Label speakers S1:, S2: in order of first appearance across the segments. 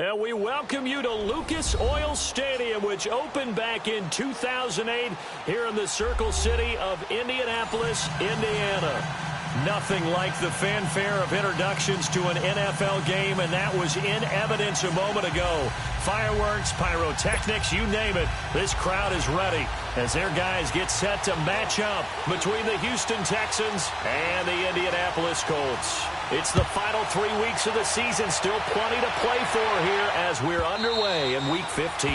S1: And we welcome you to Lucas Oil Stadium, which opened back in 2008 here in the Circle City of Indianapolis, Indiana. Nothing like the fanfare of introductions to an NFL game, and that was in evidence a moment ago. Fireworks, pyrotechnics, you name it. This crowd is ready as their guys get set to match up between the Houston Texans and the Indianapolis Colts. It's the final 3 weeks of the season, still plenty to play for here as we're underway in Week 15.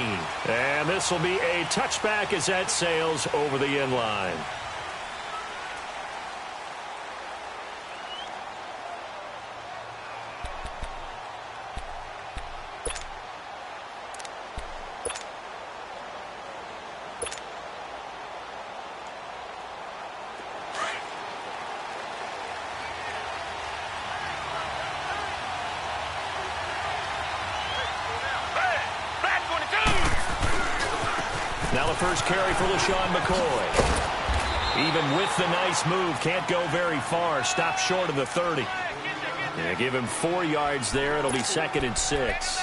S1: And this will be a touchback as that sails over the end line. Now the first carry for LaShawn McCoy. Even with the nice move, can't go very far. Stop short of the 30. Yeah, give him 4 yards there. It'll be 2nd and 6.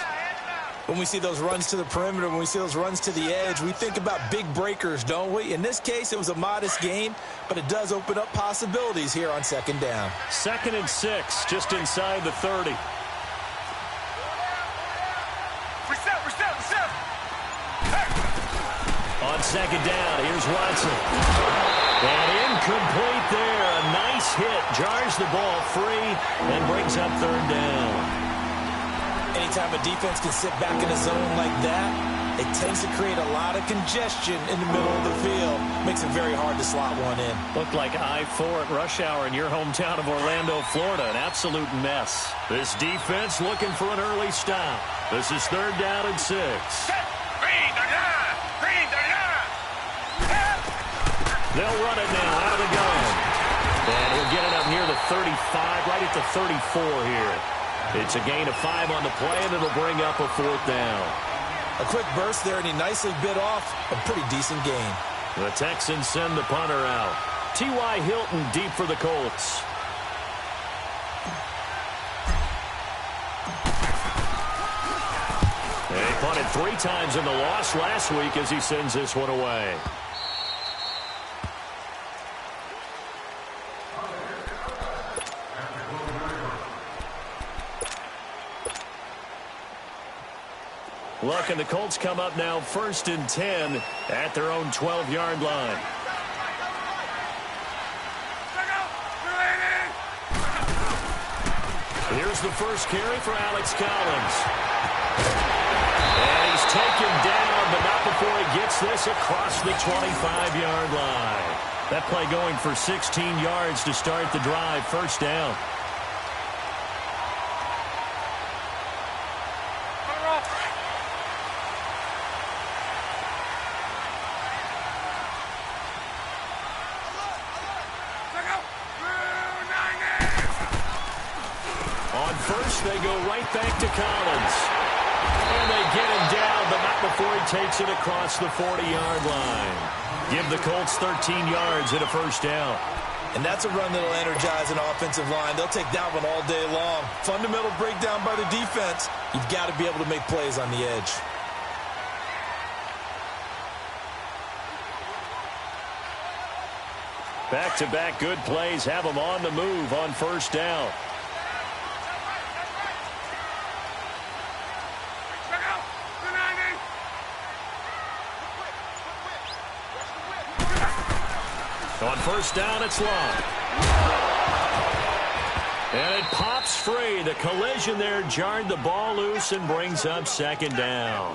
S2: When we see those runs to the perimeter, when we see those runs to the edge, we think about big breakers, don't we? In this case, it was a modest gain, but it does open up possibilities here on 2nd down.
S1: 2nd and 6, just inside the 30. On 2nd down, here's Watson. And incomplete there. A nice hit. Jars the ball free and brings up 3rd down.
S2: Anytime a defense can sit back in a zone like that, it tends to create a lot of congestion in the middle of the field. Makes it very hard to slot one in.
S1: Looked like I-4 at rush hour in your hometown of Orlando, Florida. An absolute mess. This defense looking for an early stop. This is 3rd down and 6. They'll run it now out of the gun. And he'll get it up near the 35, right at the 34 here. It's a gain of 5 on the play, and it'll bring up a 4th down.
S2: A quick burst there, and he nicely bit off a pretty decent gain.
S1: The Texans send the punter out. T.Y. Hilton deep for the Colts. They punted 3 times in the loss last week as he sends this one away. Look, and the Colts come up now 1st and 10 at their own 12-yard line. Here's the first carry for Alex Collins. And he's taken down, but not before he gets this across the 25-yard line. That play going for 16 yards to start the drive, 1st down. They go right back to Collins. And they get him down, but not before he takes it across the 40-yard line. Give the Colts 13 yards and a 1st down.
S2: And that's a run that'll energize an offensive line. They'll take that one all day long. Fundamental breakdown by the defense. You've got to be able to make plays on the edge.
S1: Back-to-back good plays have them on the move on 1st down. On 1st down, it's long. And it pops free. The collision there jarred the ball loose and brings up 2nd down.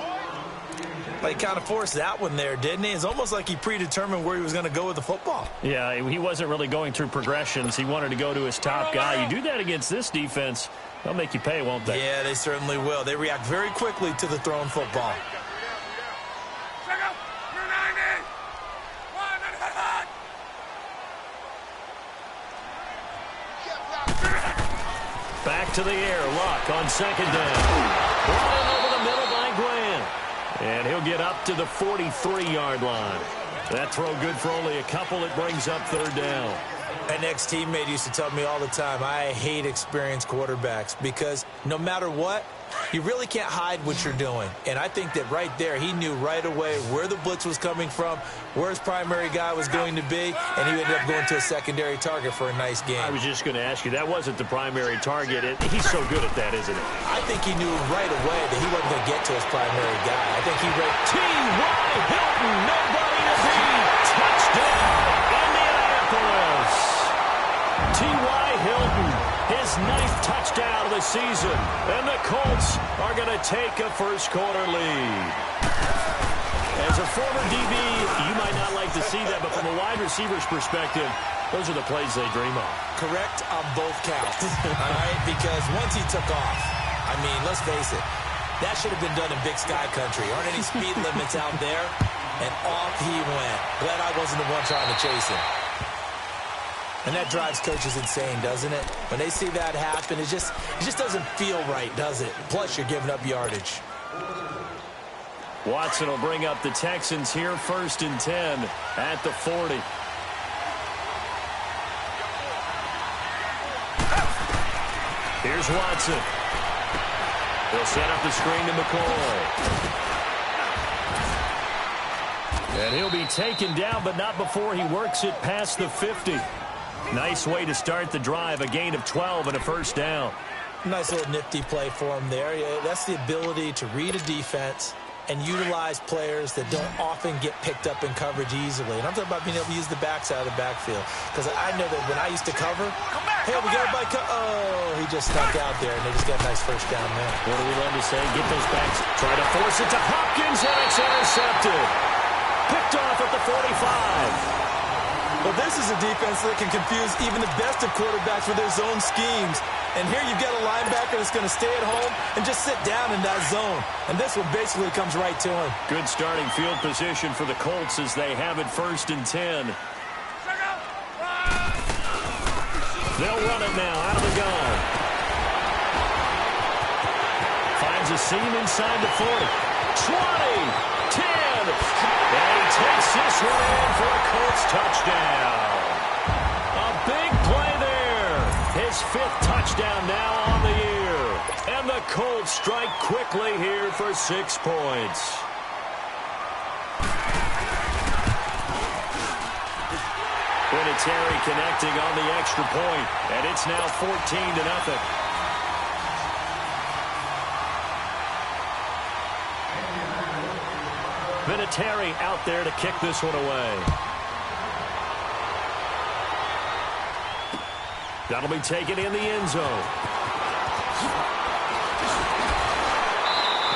S2: Well, he kind of forced that one there, didn't he? It's almost like he predetermined where he was going to go with the football.
S1: Yeah, he wasn't really going through progressions. He wanted to go to his top guy. You do that against this defense, they'll make you pay, won't they?
S2: Yeah, they certainly will. They react very quickly to the thrown football.
S1: Back to the air. Luck on 2nd down. Brought in over the middle by Graham. And he'll get up to the 43-yard line. That throw good for only a couple. It brings up 3rd down.
S2: An ex-teammate used to tell me all the time, I hate experienced quarterbacks because no matter what, you really can't hide what you're doing. And I think that right there, he knew right away where the blitz was coming from, where his primary guy was going to be, and he ended up going to a secondary target for a nice game.
S1: I was just going to ask you, that wasn't the primary target. He's so good at that, isn't he?
S2: I think he knew right away that he wasn't going to get to his primary guy. I think he read
S1: T.Y. Hilton, nobody to beat. Touchdown, Indianapolis. T.Y. Hilton, his 9th touchdown of the season. And the Colts are going to take a first-quarter lead. As a former DB, you might not like to see that, but from a wide receiver's perspective, those are the plays they dream of.
S2: correct on both counts, all right? Because once he took off, I mean, let's face it, that should have been done in Big Sky Country. Aren't any speed limits out there? And off he went. Glad I wasn't the one trying to chase him. And that drives coaches insane, doesn't it? When they see that happen, it just doesn't feel right, does it? Plus, you're giving up yardage.
S1: Watson will bring up the Texans here, 1st and 10 at the 40. Here's Watson. They'll set up the screen to McCoy. And he'll be taken down, but not before he works it past the 50. Nice way to start the drive, a gain of 12 and a first down.
S2: Nice little nifty play for him there. Yeah, that's the ability to read a defense and utilize players that don't often get picked up in coverage easily. And I'm talking about being able to use the backside of the backfield. Because I know that when I used to cover, hey, we got everybody oh, he just stuck out there, and they just got a nice first down there.
S1: What do we love to say? Get those backs. Try to force it to Hopkins, and it's intercepted. Picked off at the 45.
S2: Well, this is a defense that can confuse even the best of quarterbacks with their zone schemes. And here you've got a linebacker that's going to stay at home and just sit down in that zone. And this one basically comes right to him.
S1: Good starting field position for the Colts as they have it 1st and 10. They'll run it now out of the gun. Finds a seam inside the 40. 20, 10. And he takes this one in for a Colts touchdown. A big play there. His 5th touchdown now on the year. And the Colts strike quickly here for 6 points. Vinatieri connecting on the extra point, and it's now 14-0. Vinatieri out there to kick this one away. That'll be taken in the end zone.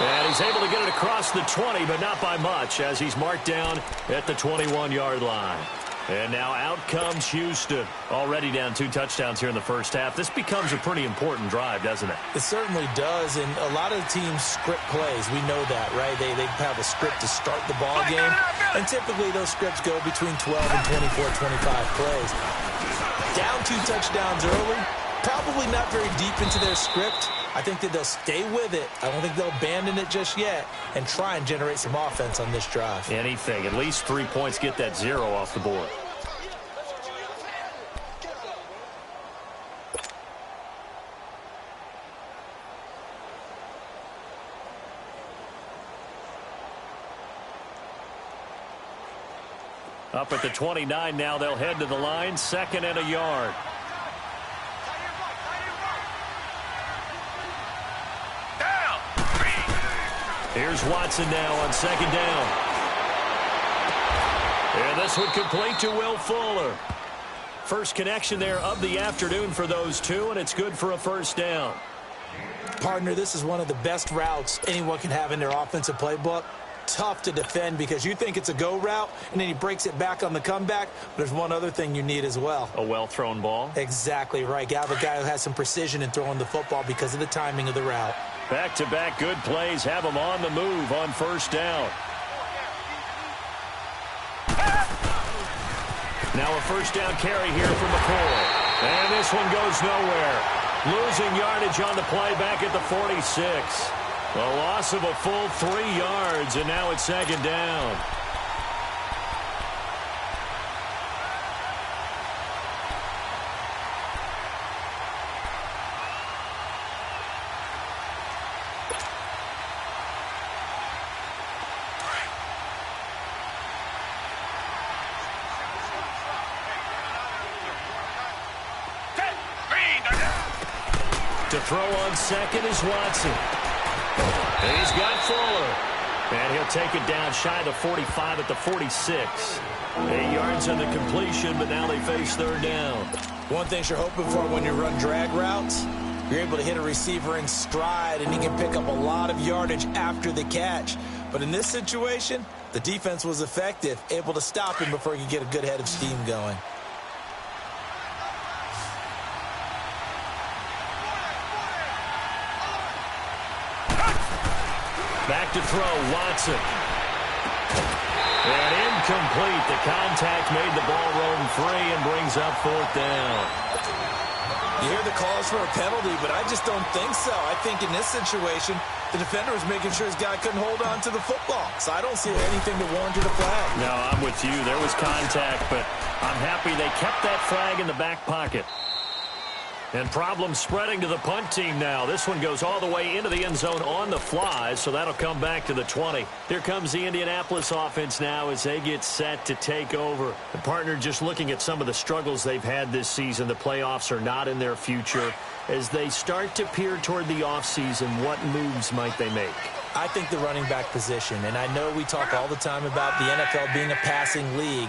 S1: And he's able to get it across the 20, but not by much, as he's marked down at the 21-yard line. And now out comes Houston. Already down 2 touchdowns here in the first half. This becomes a pretty important drive, doesn't it?
S2: It certainly does, and a lot of teams script plays. We know that, right? They have a script to start the ball game, and typically those scripts go between 12 and 24, 25 plays. Down 2 touchdowns early, probably not very deep into their script. I think that they'll stay with it. I don't think they'll abandon it just yet and try and generate some offense on this drive.
S1: Anything. At least 3 points, get that 0 off the board. Up at the 29 now, they'll head to the line, 2nd and a yard. Here's Watson now on 2nd down. And this one complete to Will Fuller. First connection there of the afternoon for those two, and it's good for a first down.
S2: Partner, this is one of the best routes anyone can have in their offensive playbook. Tough to defend because you think it's a go route, and then he breaks it back on the comeback. But there's one other thing you need as well.
S1: A well-thrown ball.
S2: Exactly right. You have a guy who has some precision in throwing the football because of the timing of the route.
S1: Back-to-back good plays have him on the move on first down. Now a first down carry here from McCoy. And this one goes nowhere. Losing yardage on the play back at the 46. A loss of a full 3 yards, and now it's 2nd down. To throw on second is Watson. And he's got Fuller. And he'll take it down shy of the 45 at the 46. 8 yards on the completion, but now they face third down.
S2: One thing you're hoping for when you run drag routes, you're able to hit a receiver in stride, and he can pick up a lot of yardage after the catch. But in this situation, the defense was effective, able to stop him before he could get a good head of steam going.
S1: Back to throw, Watson. And incomplete. The contact made the ball roam free and brings up fourth down.
S2: You hear the calls for a penalty, but I just don't think so. I think in this situation, the defender was making sure his guy couldn't hold on to the football. So I don't see anything to warrant a flag.
S1: No, I'm with you. There was contact, but I'm happy they kept that flag in the back pocket. And problems spreading to the punt team now. This one goes all the way into the end zone on the fly, so that'll come back to the 20. Here comes the Indianapolis offense now as they get set to take over. The partner just looking at some of the struggles they've had this season. The playoffs are not in their future. As they start to peer toward the offseason, what moves might they make?
S2: I think the running back position, and I know we talk all the time about the NFL being a passing league,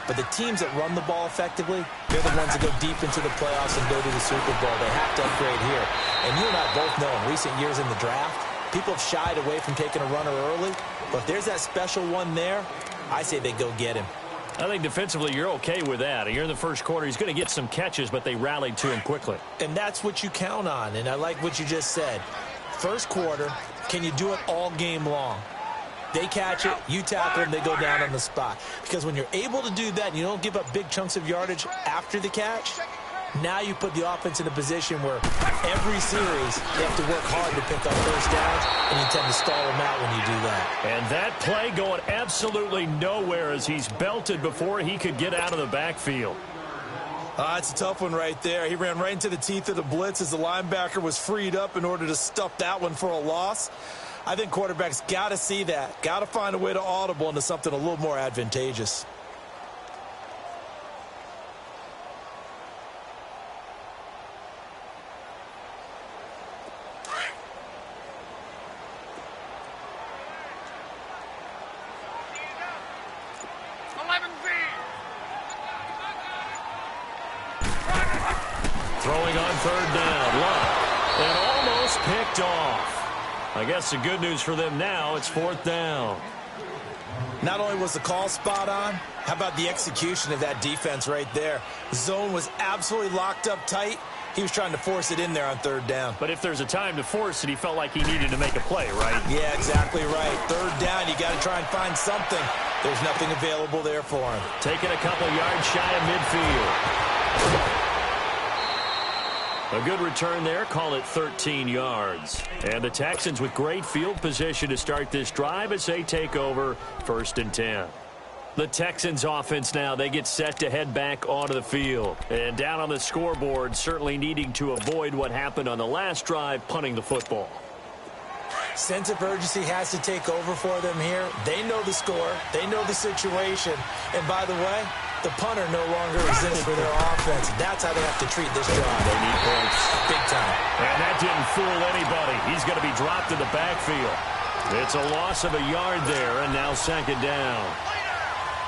S2: but the teams that run the ball effectively, they're the ones that go deep into the playoffs and go to the Super Bowl. They have to upgrade here. And you and I both know in recent years in the draft, people have shied away from taking a runner early. But if there's that special one there, I say they go get him.
S1: I think defensively you're okay with that. You're in the first quarter. He's going to get some catches, but they rallied to him quickly.
S2: And that's what you count on. And I like what you just said. First quarter, can you do it all game long? They catch it, you tackle them, they go down on the spot. Because when you're able to do that and you don't give up big chunks of yardage after the catch, now you put the offense in a position where every series they have to work hard to pick up first downs, and you tend to stall them out when you do that.
S1: And that play going absolutely nowhere as he's belted before he could get out of the backfield.
S2: It's a tough one right there. He ran right into the teeth of the blitz as the linebacker was freed up in order to stuff that one for a loss. I think quarterbacks got to see that. Got to find a way to audible into something a little more advantageous.
S1: Throwing on third down. Love. And almost picked off. I guess the good news for them now, it's fourth down.
S2: Not only was the call spot on, how about the execution of that defense right there? Zone was absolutely locked up tight. He was trying to force it in there on third down.
S1: But if there's a time to force it, he felt like he needed to make a play, right?
S2: Yeah, exactly right. Third down, you got to try and find something. There's nothing available there for him.
S1: Taking a couple yards shy of midfield. A good return there, call it 13 yards. And the Texans with great field position to start this drive as they take over 1st and 10. The Texans offense now, they get set to head back onto the field. And down on the scoreboard, certainly needing to avoid what happened on the last drive, punting the football.
S2: Sense of urgency has to take over for them here. They know the score. They know the situation. And by the way, the punter no longer exists for their offense. That's how they have to treat this drive.
S1: They need points.
S2: Big time.
S1: And that didn't fool anybody. He's going to be dropped in the backfield. It's a loss of a yard there, and now second down.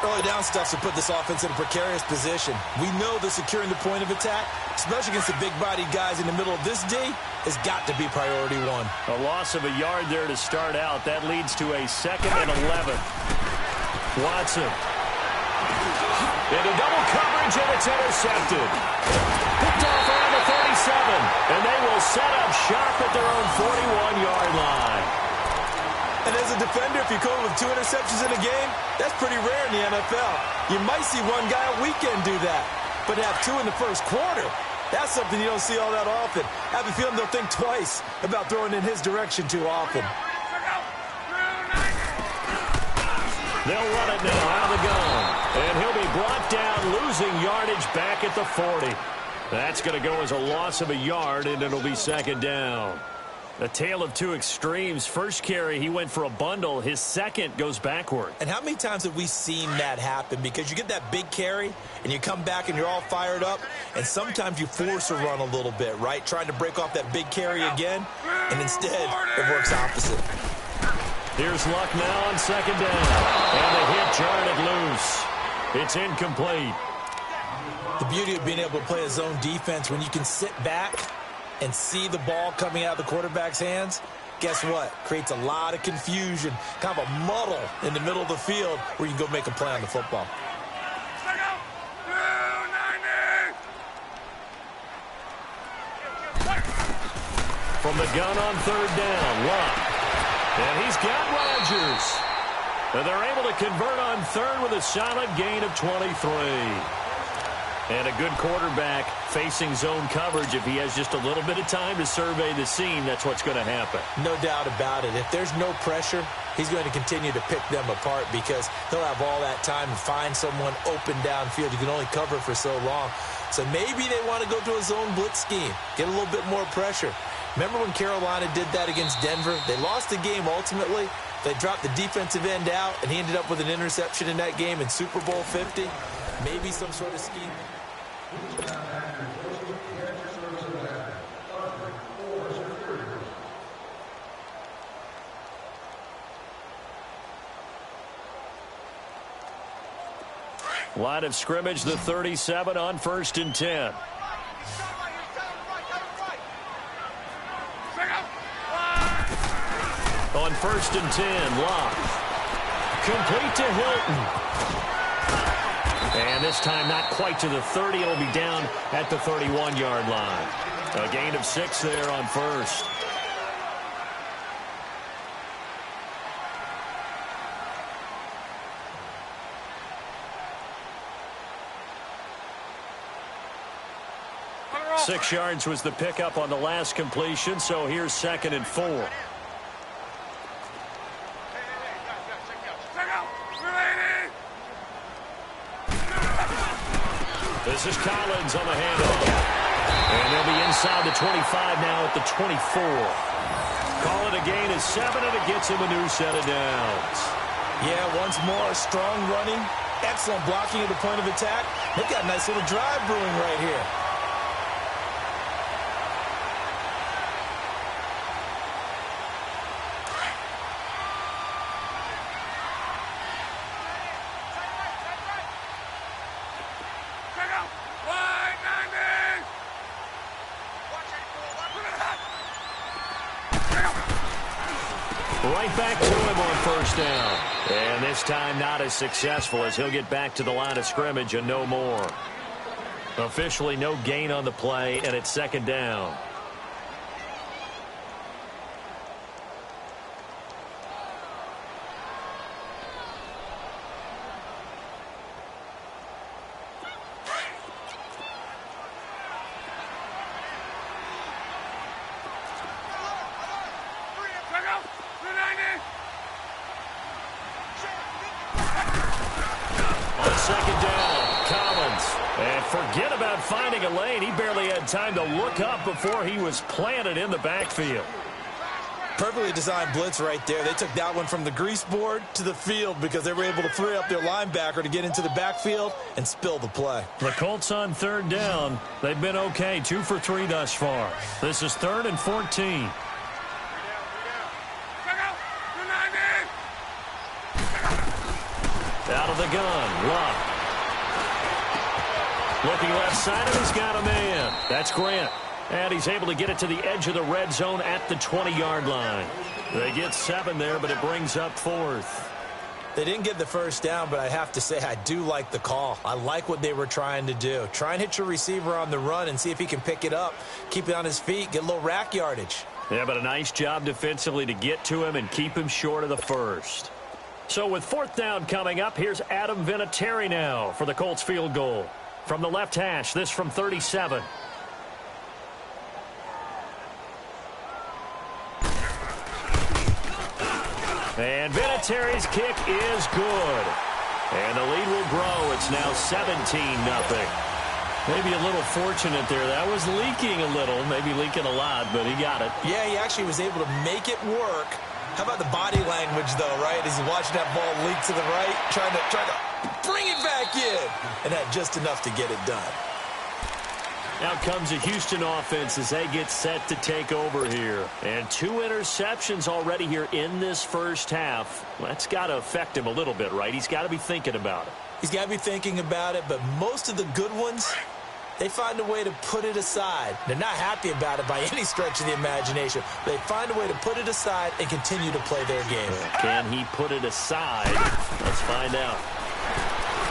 S2: Early down stuffs will put this offense in a precarious position. We know that securing the point of attack, especially against the big-bodied guys in the middle of this D, has got to be priority one.
S1: A loss of a yard there to start out. That leads to a 2nd and 11. Watson. Into double coverage, and it's intercepted. Picked off around the 37, and they will set up shop at their own 41-yard line.
S2: And as a defender, if you come with 2 interceptions in a game, that's pretty rare in the NFL. You might see one guy a weekend do that, but to have 2 in the first quarter, that's something you don't see all that often. I have a feeling they'll think twice about throwing in his direction too often.
S1: They'll run it now out of the gun. And he'll be brought down, losing yardage back at the 40. That's going to go as a loss of a yard, and it'll be second down. A tale of two extremes. First carry, he went for a bundle. His second goes backward.
S2: And how many times have we seen that happen? Because you get that big carry, and you come back and you're all fired up, and sometimes you force a run a little bit, right? Trying to break off that big carry again, and instead it works opposite.
S1: Here's Luck now on second down. And the hit jarred it loose. It's incomplete.
S2: The beauty of being able to play a zone defense when you can sit back and see the ball coming out of the quarterback's hands, guess what? Creates a lot of confusion, kind of a muddle in the middle of the field where you can go make a play on the football.
S1: From the gun on third down, Luck. And he's got Rodgers. And they're able to convert on third with a solid gain of 23. And a good quarterback facing zone coverage. If he has just a little bit of time to survey the scene, that's what's going to happen.
S2: No doubt about it. If there's no pressure, he's going to continue to pick them apart because he'll have all that time to find someone open downfield. You can only cover for so long. So maybe they want to go to a zone blitz scheme, get a little bit more pressure. Remember when Carolina did that against Denver? They lost the game ultimately. They dropped the defensive end out, and he ended up with an interception in that game in Super Bowl 50. Maybe some sort of scheme.
S1: Line of scrimmage, the 37 on 1st and 10. On 1st and 10, Locke. Complete to Hilton. And this time not quite to the 30. It'll be down at the 31-yard line. A gain of 6 there on first. Six yards was the pickup on the last completion, so here's 2nd and 4. This is Collins on the handoff. And they'll be inside the 25 now at the 24. Call it a gain of 7, and it gets him a new set of downs.
S2: Yeah, once more, strong running, excellent blocking at the point of attack. They've got a nice little drive brewing right here.
S1: Right back to him on first down. And this time not as successful as he'll get back to the line of scrimmage and no more. Officially no gain on the play, and it's 2nd down. Forget about finding a lane. He barely had time to look up before he was planted in the backfield.
S2: Perfectly designed blitz right there. They took that one from the grease board to the field because they were able to free up their linebacker to get into the backfield and spill the play.
S1: The Colts on 3rd down. They've been okay, 2 for 3 thus far. This is 3rd and 14. Out of the gun, Luck. Looking left side, and he's got a man. That's Grant. And he's able to get it to the edge of the red zone at the 20-yard line. They get 7 there, but it brings up 4th.
S2: They didn't get the first down, but I have to say I do like the call. I like what they were trying to do. Try and hit your receiver on the run and see if he can pick it up, keep it on his feet, get a little rack yardage.
S1: Yeah, but a nice job defensively to get to him and keep him short of the first. So with 4th down coming up, here's Adam Vinatieri now for the Colts field goal. From the left hash, this from 37. And Vinatieri's kick is good. And the lead will grow. It's now 17-0. Maybe a little fortunate there. That was leaking a little, maybe leaking a lot, but he got it.
S2: Yeah, he actually was able to make it work. How about the body language, though, right? As he's watching that ball leak to the right, trying to bring it back in, and had just enough to get it done.
S1: Out comes a Houston offense as they get set to take over here. And 2 interceptions already here in this first half. That's got to affect him a little bit, right? He's got to be thinking about it.
S2: He's got to be thinking about it, but most of the good ones, they find a way to put it aside. They're not happy about it by any stretch of the imagination. They find a way to put it aside and continue to play their game.
S1: Can he put it aside? Let's find out.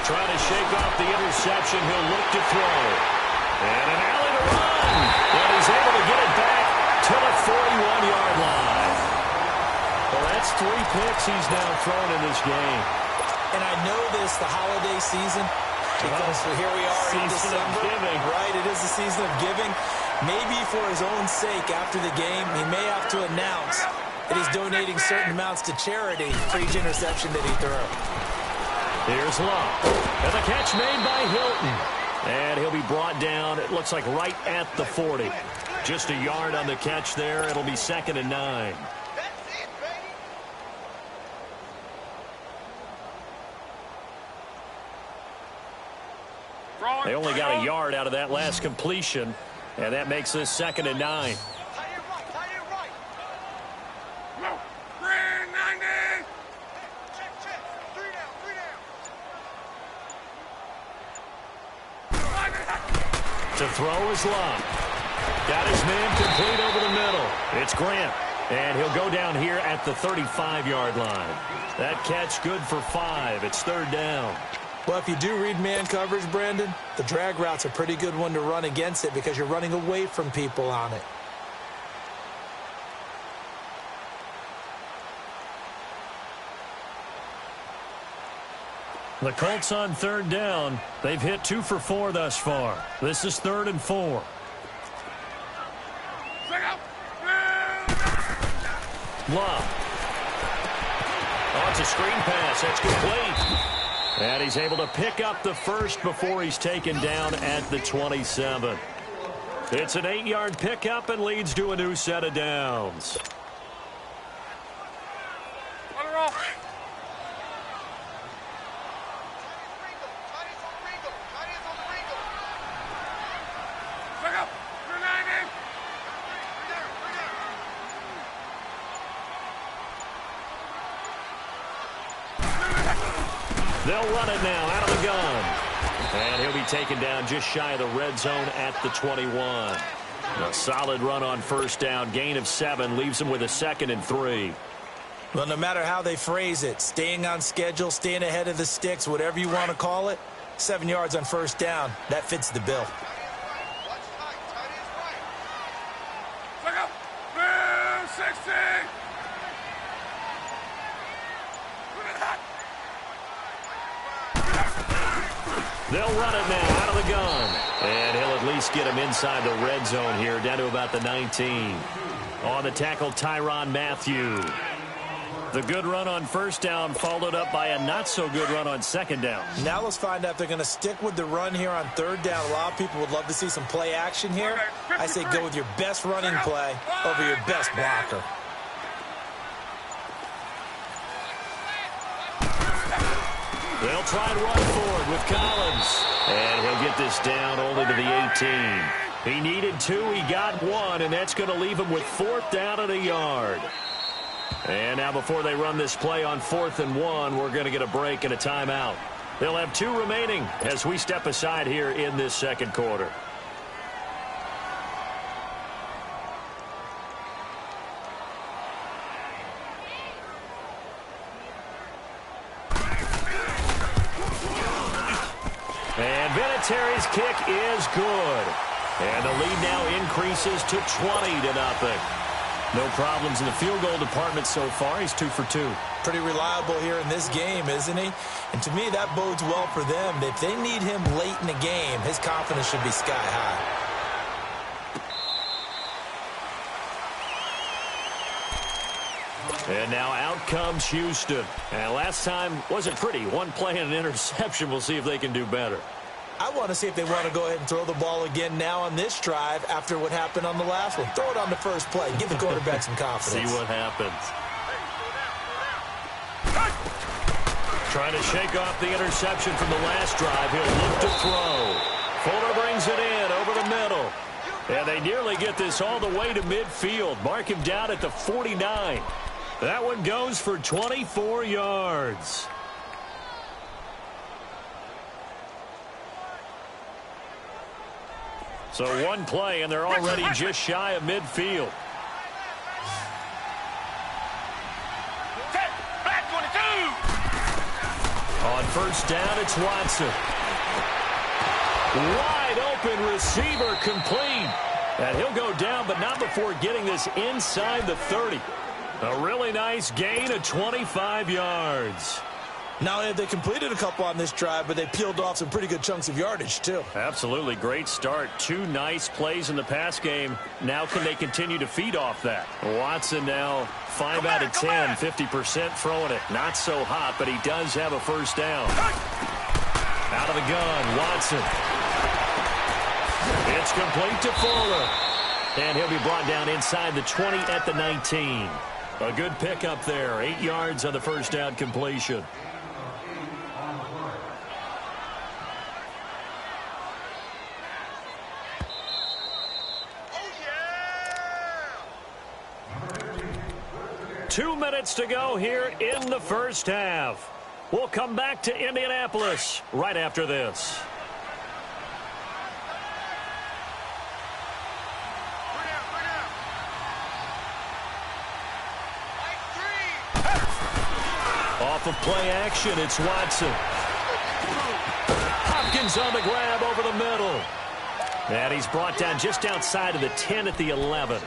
S1: Trying to shake off the interception. He'll look to throw. And an alley to run. And he's able to get it back to the 41-yard line. Well, that's 3 picks he's now thrown in this game.
S2: And I know this, the holiday season, because here we are in December, right? It is the season of giving. Maybe for his own sake, after the game, he may have to announce that he's donating certain amounts to charity for each interception that he threw.
S1: Here's Love. And the catch made by Hilton. And he'll be brought down, it looks like right at the 40. Just a yard on the catch there. It'll be 2nd and 9. They only got a yard out of that last completion, and that makes this 2nd and 9. To throw is Love. Got his man complete over the middle. It's Grant, and he'll go down here at the 35-yard line. That catch good for 5. It's 3rd down.
S2: Well, if you do read man coverage, Brandon, the drag route's a pretty good one to run against it because you're running away from people on it.
S1: The Colts on 3rd down. They've hit 2 for 4 thus far. This is 3rd and 4. Love. Oh, it's a screen pass. That's complete. And he's able to pick up the first before he's taken down at the 27. It's an 8-yard pickup and leads to a new set of downs. They'll run it now out of the gun. And he'll be taken down just shy of the red zone at the 21. A solid run on 1st down. Gain of 7 leaves him with a 2nd and 3.
S2: Well, no matter how they phrase it, staying on schedule, staying ahead of the sticks, whatever you want to call it, 7 yards on 1st down, that fits the bill.
S1: They'll run it now out of the gun. And he'll at least get him inside the red zone here, down to about the 19. On the tackle, Tyrann Mathieu. The good run on 1st down followed up by a not-so-good run on 2nd down.
S2: Now let's find out if they're going to stick with the run here on 3rd down. A lot of people would love to see some play action here. I say go with your best running play over your best blocker.
S1: They'll try and run forward with Collins. And he'll get this down only to the 18. He needed 2, he got 1, and that's going to leave him with 4th down and a yard. And now before they run this play on 4th and 1, we're going to get a break and a timeout. They'll have 2 remaining as we step aside here in this 2nd quarter. And Vinatieri's kick is good. And the lead now increases to 20-0. No problems in the field goal department so far. He's 2 for 2.
S2: Pretty reliable here in this game, isn't he? And to me, that bodes well for them. If they need him late in the game, his confidence should be sky high.
S1: And now out comes Houston. And last time wasn't pretty. 1 play and an interception. We'll see if they can do better.
S2: I want to see if they want to go ahead and throw the ball again now on this drive after what happened on the last one. Throw it on the first play. Give the quarterback some confidence.
S1: See what happens. Trying to shake off the interception from the last drive. He'll look to throw. Fuller brings it in over the middle. And they nearly get this all the way to midfield. Mark him down at the 49. That one goes for 24 yards. So one play, and they're already just shy of midfield. On first down, it's Watson. Wide open receiver complete. And he'll go down, but not before getting this inside the 30. A really nice gain of 25 yards.
S2: Not only have they completed a couple on this drive, but they peeled off some pretty good chunks of yardage, too.
S1: Absolutely great start. 2 nice plays in the pass game. Now can they continue to feed off that? Watson now 5 out of 10, 50% throwing it. Not so hot, but he does have a first down. Out of the gun, Watson. It's complete to Fuller. And he'll be brought down inside the 20 at the 19. A good pickup there. 8 yards on the first down completion. Two minutes to go here in the first half. We'll come back to Indianapolis right after this. Off of play action, it's Watson. Hopkins on the grab over the middle. And he's brought down just outside of the 10 at the 11.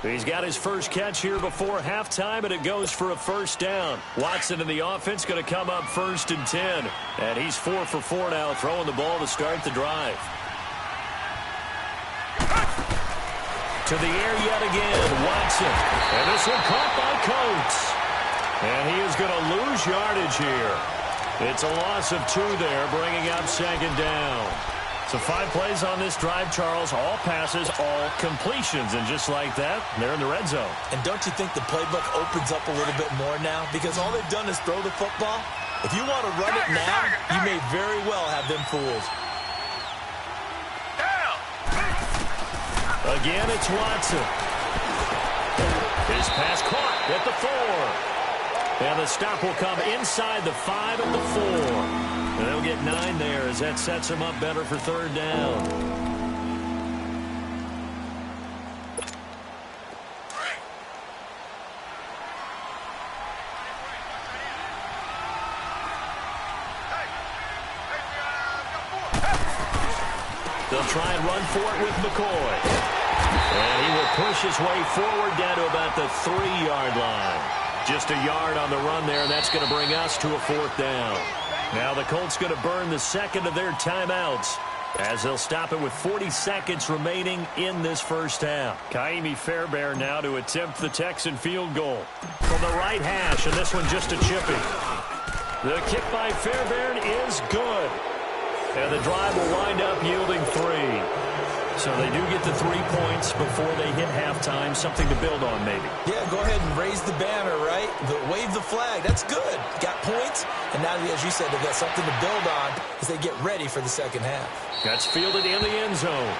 S1: He's got his first catch here before halftime, and it goes for a first down. Watson in the offense going to come up 1st and 10. And he's 4 for 4 now, throwing the ball to start the drive. To the air yet again, Watson. And this one caught by Coates. And he is going to lose yardage here. It's a loss of 2 there, bringing up 2nd down. So 5 plays on this drive, Charles. All passes, all completions. And just like that, they're in the red zone.
S2: And don't you think the playbook opens up a little bit more now? Because all they've done is throw the football. If you want to run it now, you may very well have them fooled.
S1: Again, it's Watson. His pass caught at the 4. And the stop will come inside the 5 and the 4. And they'll get 9 there as that sets them up better for 3rd down. They'll try and run for it with McCoy. And he will push his way forward down to about the 3-yard line. Just a yard on the run there, and that's going to bring us to a 4th down. Now the Colts going to burn the second of their timeouts as they'll stop it with 40 seconds remaining in this first half. Kaimi Fairbairn now to attempt the Texan field goal from the right hash, and this one just a chippy. The kick by Fairbairn is good. And the drive will wind up yielding 3. So they do get the 3 points before they hit halftime. Something to build on, maybe.
S2: Yeah, go ahead and raise the banner, right? Wave the flag. That's good. Got points. And now, as you said, they've got something to build on as they get ready for the second half.
S1: That's fielded in the end zone.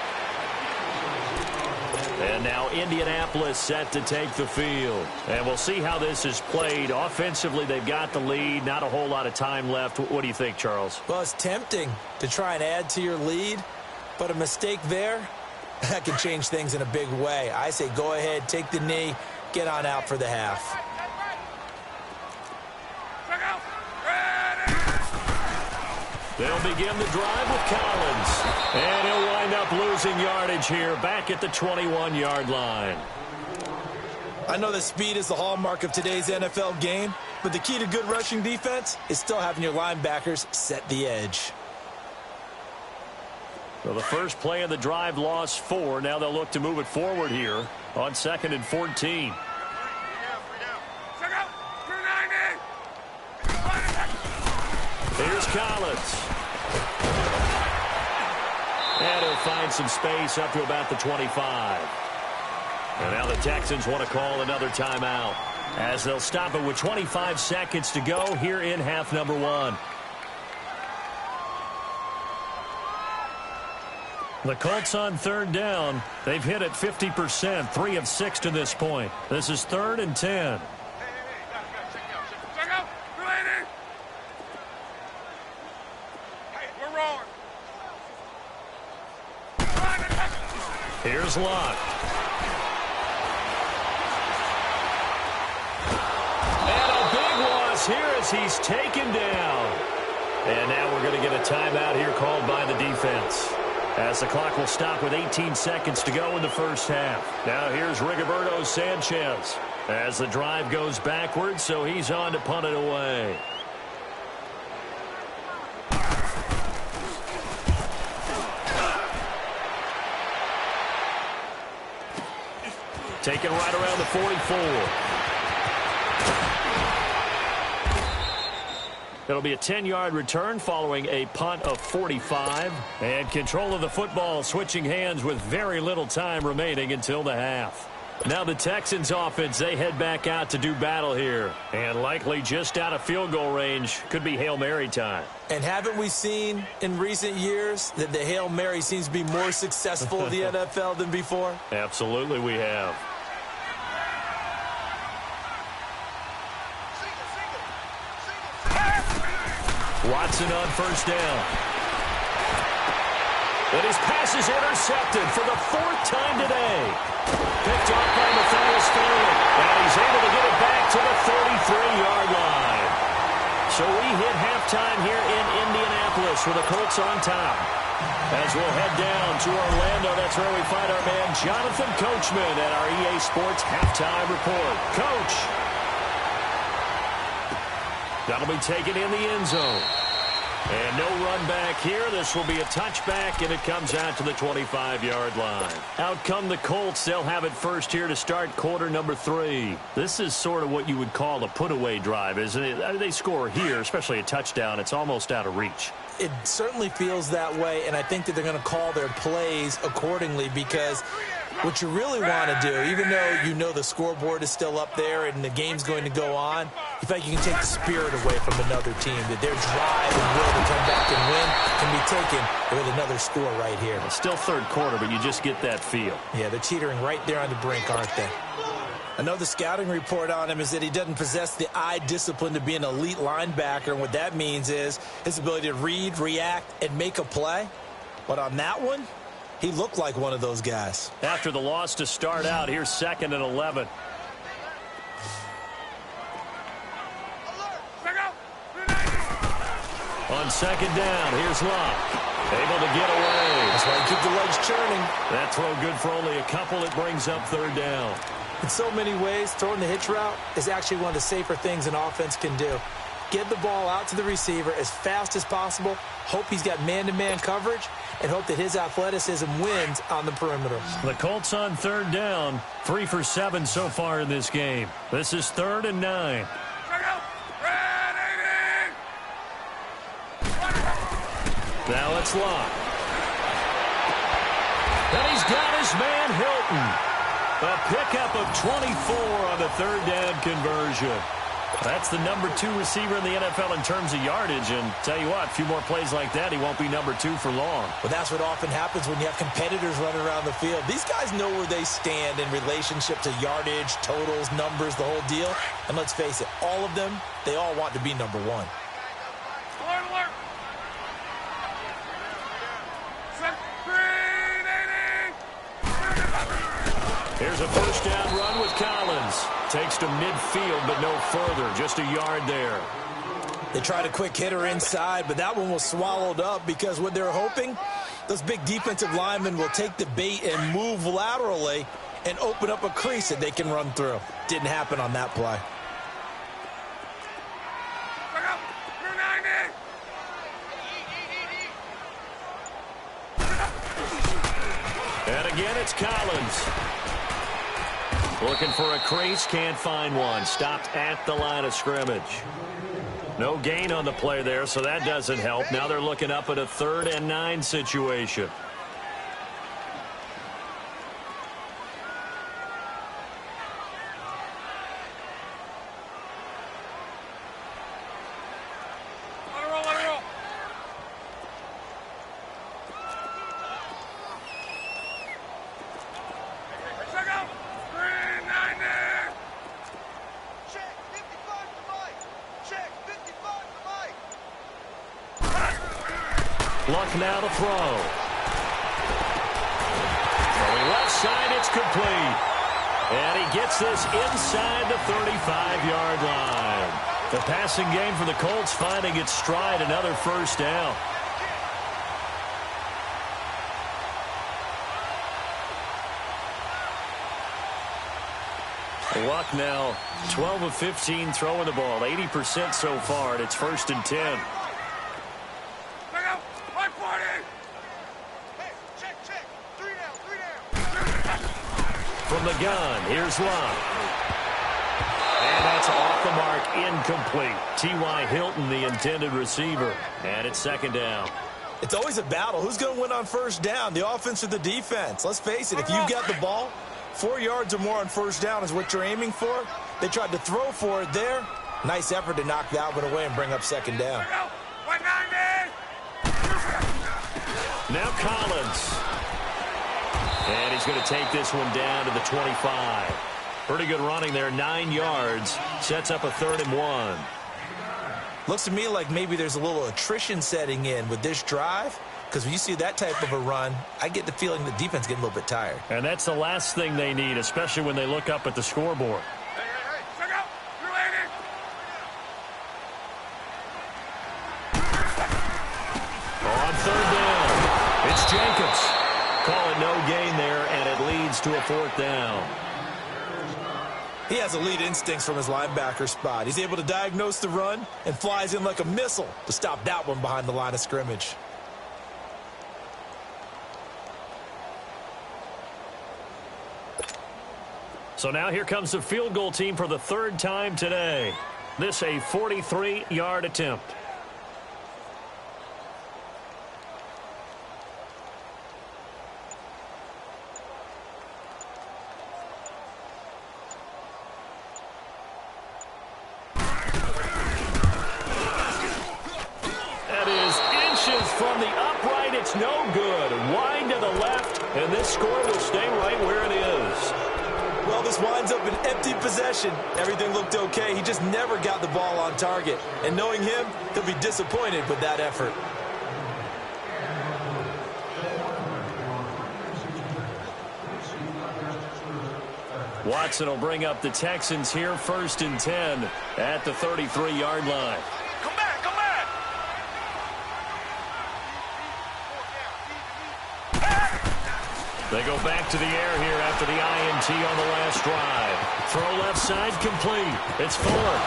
S1: And now Indianapolis set to take the field. And we'll see how this is played. Offensively, they've got the lead. Not a whole lot of time left. What do you think, Charles?
S2: Well, it's tempting to try and add to your lead. But a mistake there, that can change things in a big way. I say go ahead, take the knee, get on out for the half.
S1: They'll begin the drive with Collins. And he'll wind up losing yardage here back at the 21-yard line.
S2: I know that speed is the hallmark of today's NFL game, but the key to good rushing defense is still having your linebackers set the edge.
S1: So the first play of the drive lost 4. Now they'll look to move it forward here on 2nd and 14. Here's Collins. And he'll find some space up to about the 25. And now the Texans want to call another timeout, as they'll stop it with 25 seconds to go here in half number 1. The Colts on third down. They've hit it 50%, 3 of 6 to this point. This is 3rd and 10. Here's Luck. And a big loss here as he's taken down. And now we're going to get a timeout here called by the defense, as the clock will stop with 18 seconds to go in the first half. Now here's Rigoberto Sanchez as the drive goes backwards, so he's on to punt it away. Taken right around the 44. It'll be a 10-yard return following a punt of 45. And control of the football switching hands with very little time remaining until the half. Now the Texans offense, they head back out to do battle here. And likely just out of field goal range. Could be Hail Mary time.
S2: And haven't we seen in recent years that the Hail Mary seems to be more successful in the NFL than before?
S1: Absolutely we have. Watson on first down. And his pass is intercepted for the 4th time today. Picked off by Matthias Fairley. And he's able to get it back to the 33-yard line. So we hit halftime here in Indianapolis with the Colts on top. As we'll head down to Orlando, that's where we find our man Jonathan Coachman at our EA Sports Halftime Report. Coach. That'll be taken in the end zone. And no run back here. This will be a touchback, and it comes out to the 25-yard line. Out come the Colts. They'll have it first here to start quarter number 3. This is sort of what you would call a put-away drive, isn't it? They score here, especially a touchdown. It's almost out of reach.
S2: It certainly feels that way, and I think that they're going to call their plays accordingly, because what you really want to do, even though you know the scoreboard is still up there and the game's going to go on, you feel like you can take the spirit away from another team, that their drive and will to come back and win can be taken with another score right here.
S1: It's still third quarter, but you just get that feel.
S2: Yeah, they're teetering right there on the brink, aren't they? Another scouting report on him is that he doesn't possess the eye discipline to be an elite linebacker, and what that means is his ability to read, react, and make a play. But on that one, he looked like one of those guys.
S1: After the loss to start out, here's 2nd and 11. On 2nd down, here's Luck. Able to get away.
S2: That's why you keep the legs churning.
S1: That throw good for only a couple. It brings up 3rd down.
S2: In so many ways, throwing the hitch route is actually one of the safer things an offense can do. Get the ball out to the receiver as fast as possible, hope he's got man-to-man coverage, and hope that his athleticism wins on the perimeter.
S1: The Colts on 3rd down, 3 for 7 so far in this game. This is 3rd and 9. Now it's Luck. And he's got his man Hilton. A pickup of 24 on the 3rd down conversion. That's the number 2 receiver in the NFL in terms of yardage. And tell you what, a few more plays like that, he won't be number 2 for long.
S2: Well, that's what often happens when you have competitors running around the field. These guys know where they stand in relationship to yardage, totals, numbers, the whole deal. And let's face it, all of them, they all want to be number 1.
S1: Here's a first down run with Collins. Takes to midfield, but no further. Just a yard there.
S2: They tried a quick hitter inside, but that one was swallowed up because what they're hoping, those big defensive linemen will take the bait and move laterally and open up a crease that they can run through. Didn't happen on that play.
S1: And again, it's Collins. Looking for a crease, can't find one. Stopped at the line of scrimmage. No gain on the play there, so that doesn't help. Now they're looking up at a 3rd and 9 situation. Luck now to throw. Throwing left side, it's complete. And he gets this inside the 35-yard line. The passing game for the Colts finding its stride, another first down. Luck now 12 of 15 throwing the ball, 80% so far, and it's 1st and 10. From the gun, here's Luck. And that's off the mark, incomplete. T.Y. Hilton, the intended receiver. And it's 2nd down.
S2: It's always a battle. Who's going to win on 1st down, the offense or the defense? Let's face it, if you've got the ball, 4 yards or more on 1st down is what you're aiming for. They tried to throw for it there. Nice effort to knock that one away and bring up 2nd down.
S1: Now Collins. And he's going to take this one down to the 25. Pretty good running there, 9 yards. Sets up a 3rd and 1.
S2: Looks to me like maybe there's a little attrition setting in with this drive. Because when you see that type of a run, I get the feeling the defense getting a little bit tired.
S1: And that's the last thing they need, especially when they look up at the scoreboard.
S3: Hey, check out. You're landing.
S1: On 3rd down, it's Jacobs. Call it no gain there, and it leads to a 4th down.
S2: He has elite instincts from his linebacker spot. He's able to diagnose the run and flies in like a missile to stop that one behind the line of scrimmage.
S1: So now here comes the field goal team for the 3rd time today. This a 43-yard attempt. That is inches from the upright. It's no good. Wide to the left, and this score will stay right where it is.
S2: Well, this winds up an empty possession. Everything looked okay. He just never got the ball on target. And knowing him, he'll be disappointed with that effort.
S1: Watson will bring up the Texans here, 1st and 10 at the 33-yard line.
S3: Come back, come back.
S1: They go back to the air here after the INT on the last drive. Throw left side complete. It's Fuller.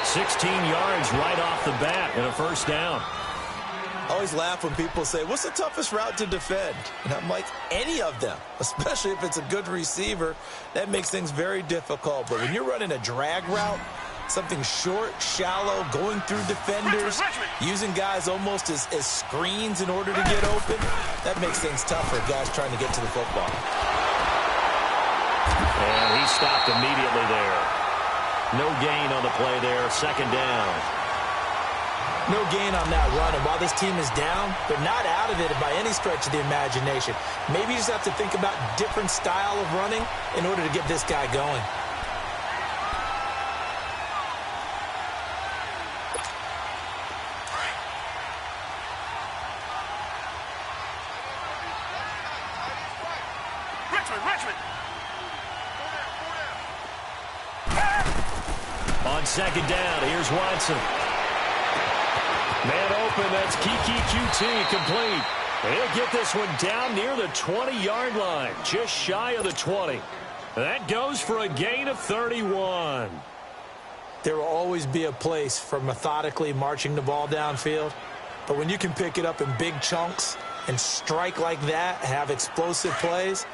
S1: 16 yards right off the bat and a 1st down.
S2: I always laugh when people say, what's the toughest route to defend? And I'm like, any of them, especially if it's a good receiver. That makes things very difficult. But when you're running a drag route, something short, shallow, going through defenders, using guys almost as screens in order to get open, that makes things tough for guys trying to get to the football.
S1: And he stopped immediately there. No gain on the play there, 2nd down.
S2: No gain on that run, and while this team is down, they're not out of it by any stretch of the imagination. Maybe you just have to think about different style of running in order to get this guy going.
S3: Richmond.
S1: On 2nd down, here's Watson. Man open, that's Kiki QT complete. He'll get this one down near the 20-yard line, just shy of the 20. That goes for a gain of 31.
S2: There will always be a place for methodically marching the ball downfield, but when you can pick it up in big chunks and strike like that, have explosive plays,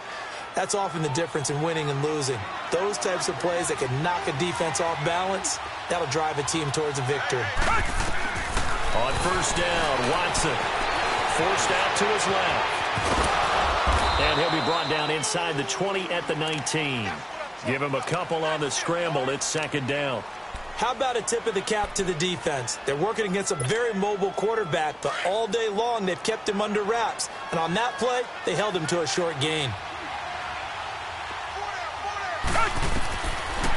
S2: that's often the difference in winning and losing. Those types of plays that can knock a defense off balance, that'll drive a team towards a victory.
S1: On 1st down, Watson forced out to his left. And he'll be brought down inside the 20 at the 19. Give him a couple on the scramble. It's 2nd down.
S2: How about a tip of the cap to the defense? They're working against a very mobile quarterback, but all day long they've kept him under wraps. And on that play, they held him to a short gain.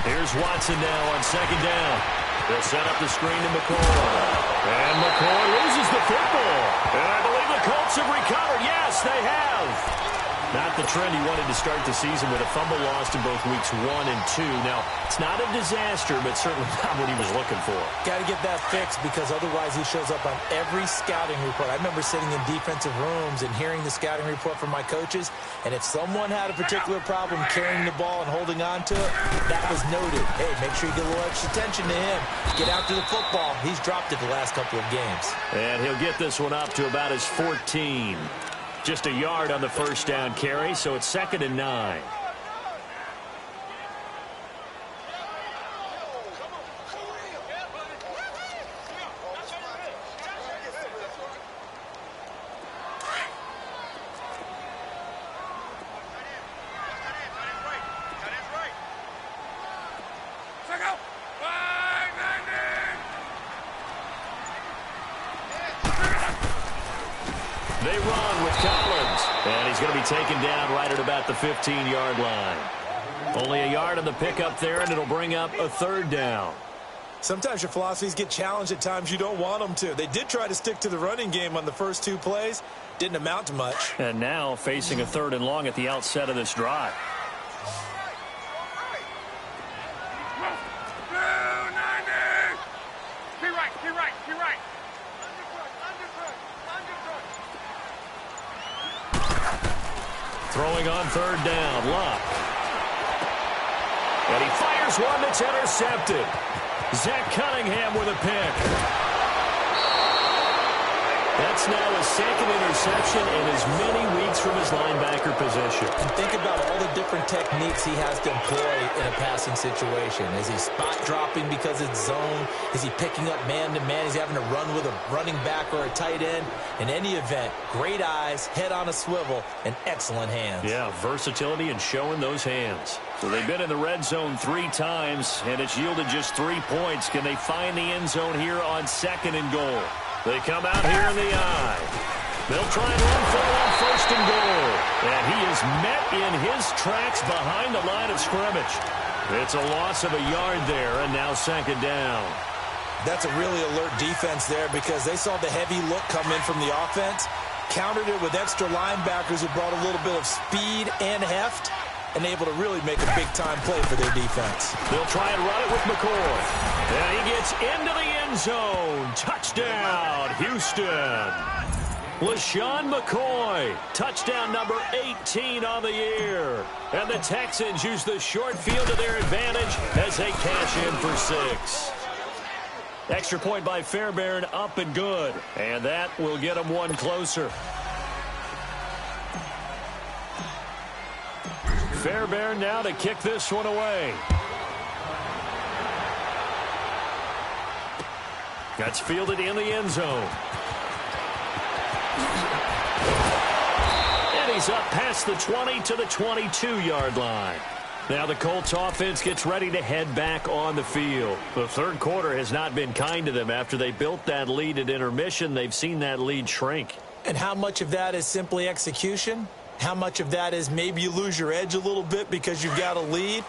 S1: Here's Watson now on 2nd down. They'll set up the screen to McCoy. And McCoy loses the football. And I believe the Colts have recovered. Yes, they have. Not the trend he wanted to start the season with a fumble lost in both weeks 1 and 2. Now, it's not a disaster, but certainly not what he was looking for.
S2: Got to get that fixed because otherwise he shows up on every scouting report. I remember sitting in defensive rooms and hearing the scouting report from my coaches, and if someone had a particular problem carrying the ball and holding on to it, that was noted. Hey, make sure you get a little extra attention to him. Get after the football. He's dropped it the last couple of games.
S1: And he'll get this one up to about his 14. Just a yard on the first down carry, so it's 2nd and 9. They run with Collins, and he's going to be taken down right at about the 15-yard line. Only a yard on the pickup there, and it'll bring up a 3rd down.
S2: Sometimes your philosophies get challenged at times you don't want them to. They did try to stick to the running game on the first 2 plays. Didn't amount to much.
S1: And now facing a 3rd and long at the outset of this drive. Throwing on 3rd down, Luck. And he fires one that's intercepted. Zach Cunningham with a pick. That's now his 2nd interception in as many weeks from his linebacker position.
S2: And think about all the different techniques he has to employ in a passing situation. Is he spot dropping because it's zone? Is he picking up man-to-man? Is he having to run with a running back or a tight end? In any event, great eyes, head on a swivel, and excellent hands.
S1: Yeah, versatility and showing those hands. So they've been in the red zone 3 times, and it's yielded just 3 points. Can they find the end zone here on 2nd and goal? They come out here in the eye. They'll try and run for it on 1st and goal. And he is met in his tracks behind the line of scrimmage. It's a loss of a yard there, and now 2nd down.
S2: That's a really alert defense there because they saw the heavy look come in from the offense, countered it with extra linebackers who brought a little bit of speed and heft, and able to really make a big-time play for their defense.
S1: They'll try and run it with McCoy. And he gets into the end zone. Touchdown, Houston. LaShawn McCoy, touchdown number 18 on the year. And the Texans use the short field to their advantage as they cash in for 6. Extra point by Fairbairn, up and good. And that will get them 1 closer. Fairbairn now to kick this one away. That's fielded in the end zone. And he's up past the 20 to the 22-yard line. Now the Colts offense gets ready to head back on the field. The 3rd quarter has not been kind to them. After they built that lead at intermission, they've seen that lead shrink.
S2: And how much of that is simply execution? How much of that is maybe you lose your edge a little bit because you've got a lead?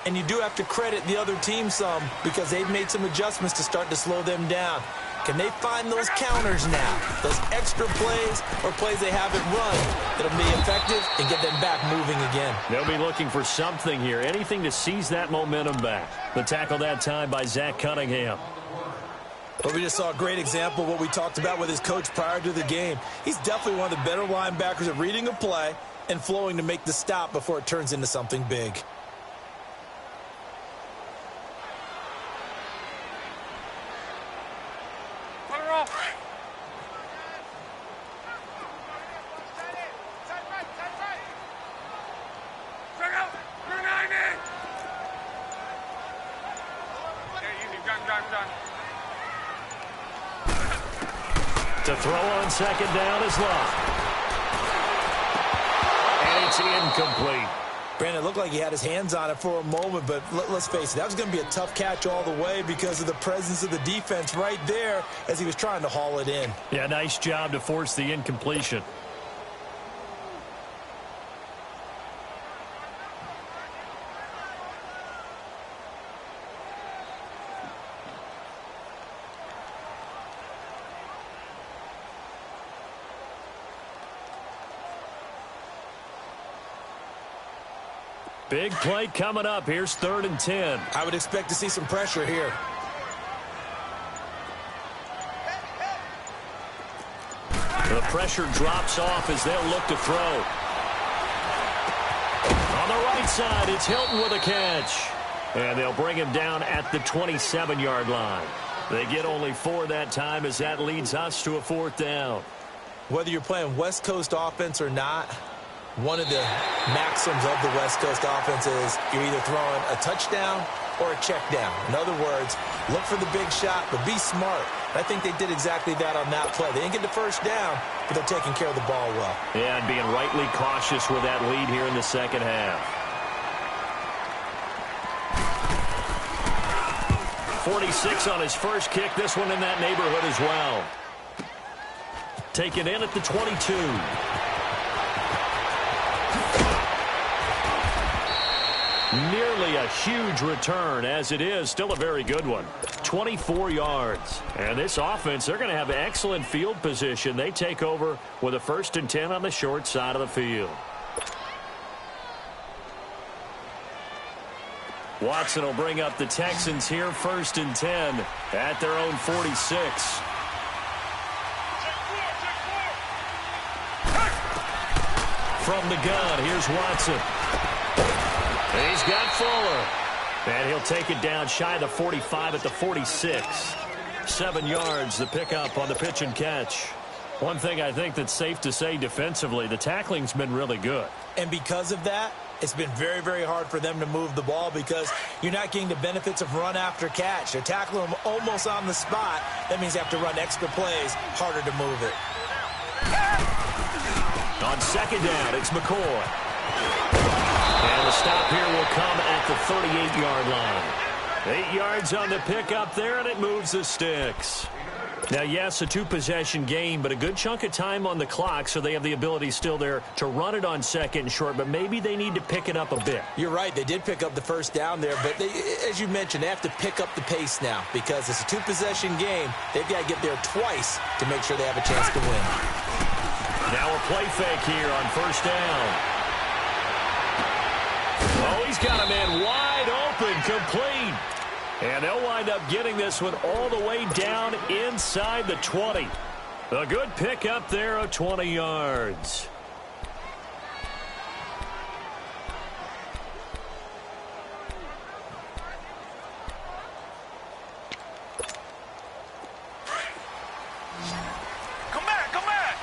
S2: And you do have to credit the other team some because they've made some adjustments to start to slow them down. Can they find those counters now? Those extra plays or plays they haven't run that'll be effective and get them back moving again.
S1: They'll be looking for something here, anything to seize that momentum back. The tackle that time by Zach Cunningham.
S2: But we just saw a great example of what we talked about with his coach prior to the game. He's definitely one of the better linebackers at reading a play and flowing to make the stop before it turns into something big.
S1: To throw on 2nd down is Luck. And it's incomplete.
S2: Brandon, it looked like he had his hands on it for a moment, but let's face it, that was going to be a tough catch all the way because of the presence of the defense right there as he was trying to haul it in.
S1: Yeah, nice job to force the incompletion. Big play coming up. Here's 3rd and 10.
S2: I would expect to see some pressure here.
S1: The pressure drops off as they'll look to throw. On the right side, it's Hilton with a catch. And they'll bring him down at the 27-yard line. They get only 4 that time as that leads us to a 4th down.
S2: Whether you're playing West Coast offense or not, one of the maxims of the West Coast offense is you're either throwing a touchdown or a check down. In other words, look for the big shot, but be smart. I think they did exactly that on that play. They didn't get the first down, but they're taking care of the ball well.
S1: Yeah, and being rightly cautious with that lead here in the second half. 46 on his first kick. This one in that neighborhood as well. Taken in at the 22. Nearly a huge return, as it is still a very good one. 24 yards. And this offense, they're going to have excellent field position. They take over with a 1st and 10 on the short side of the field. Watson will bring up the Texans here, 1st and 10 at their own 46. From the gun, here's Watson. He's got Fuller. And he'll take it down shy of the 45 at the 46. 7 yards, the pickup on the pitch and catch. One thing I think that's safe to say defensively, the tackling's been really good.
S2: And because of that, it's been very, very hard for them to move the ball because you're not getting the benefits of run after catch. They're tackling them almost on the spot. That means they have to run extra plays, harder to move it.
S1: On 2nd down, it's McCoy. And the stop here will come at the 38-yard line. 8 yards on the pickup there, and it moves the sticks. Now, yes, a 2-possession game, but a good chunk of time on the clock, so they have the ability still there to run it on 2nd and short, but maybe they need to pick it up a bit.
S2: You're right. They did pick up the first down there, but as you mentioned, they have to pick up the pace now because it's a 2-possession game. They've got to get there twice to make sure they have a chance to win.
S1: Now a play fake here on 1st down. Oh, he's got a man wide open, complete. And they'll wind up getting this one all the way down inside the 20. A good pickup there of 20 yards.
S3: Come back, come back.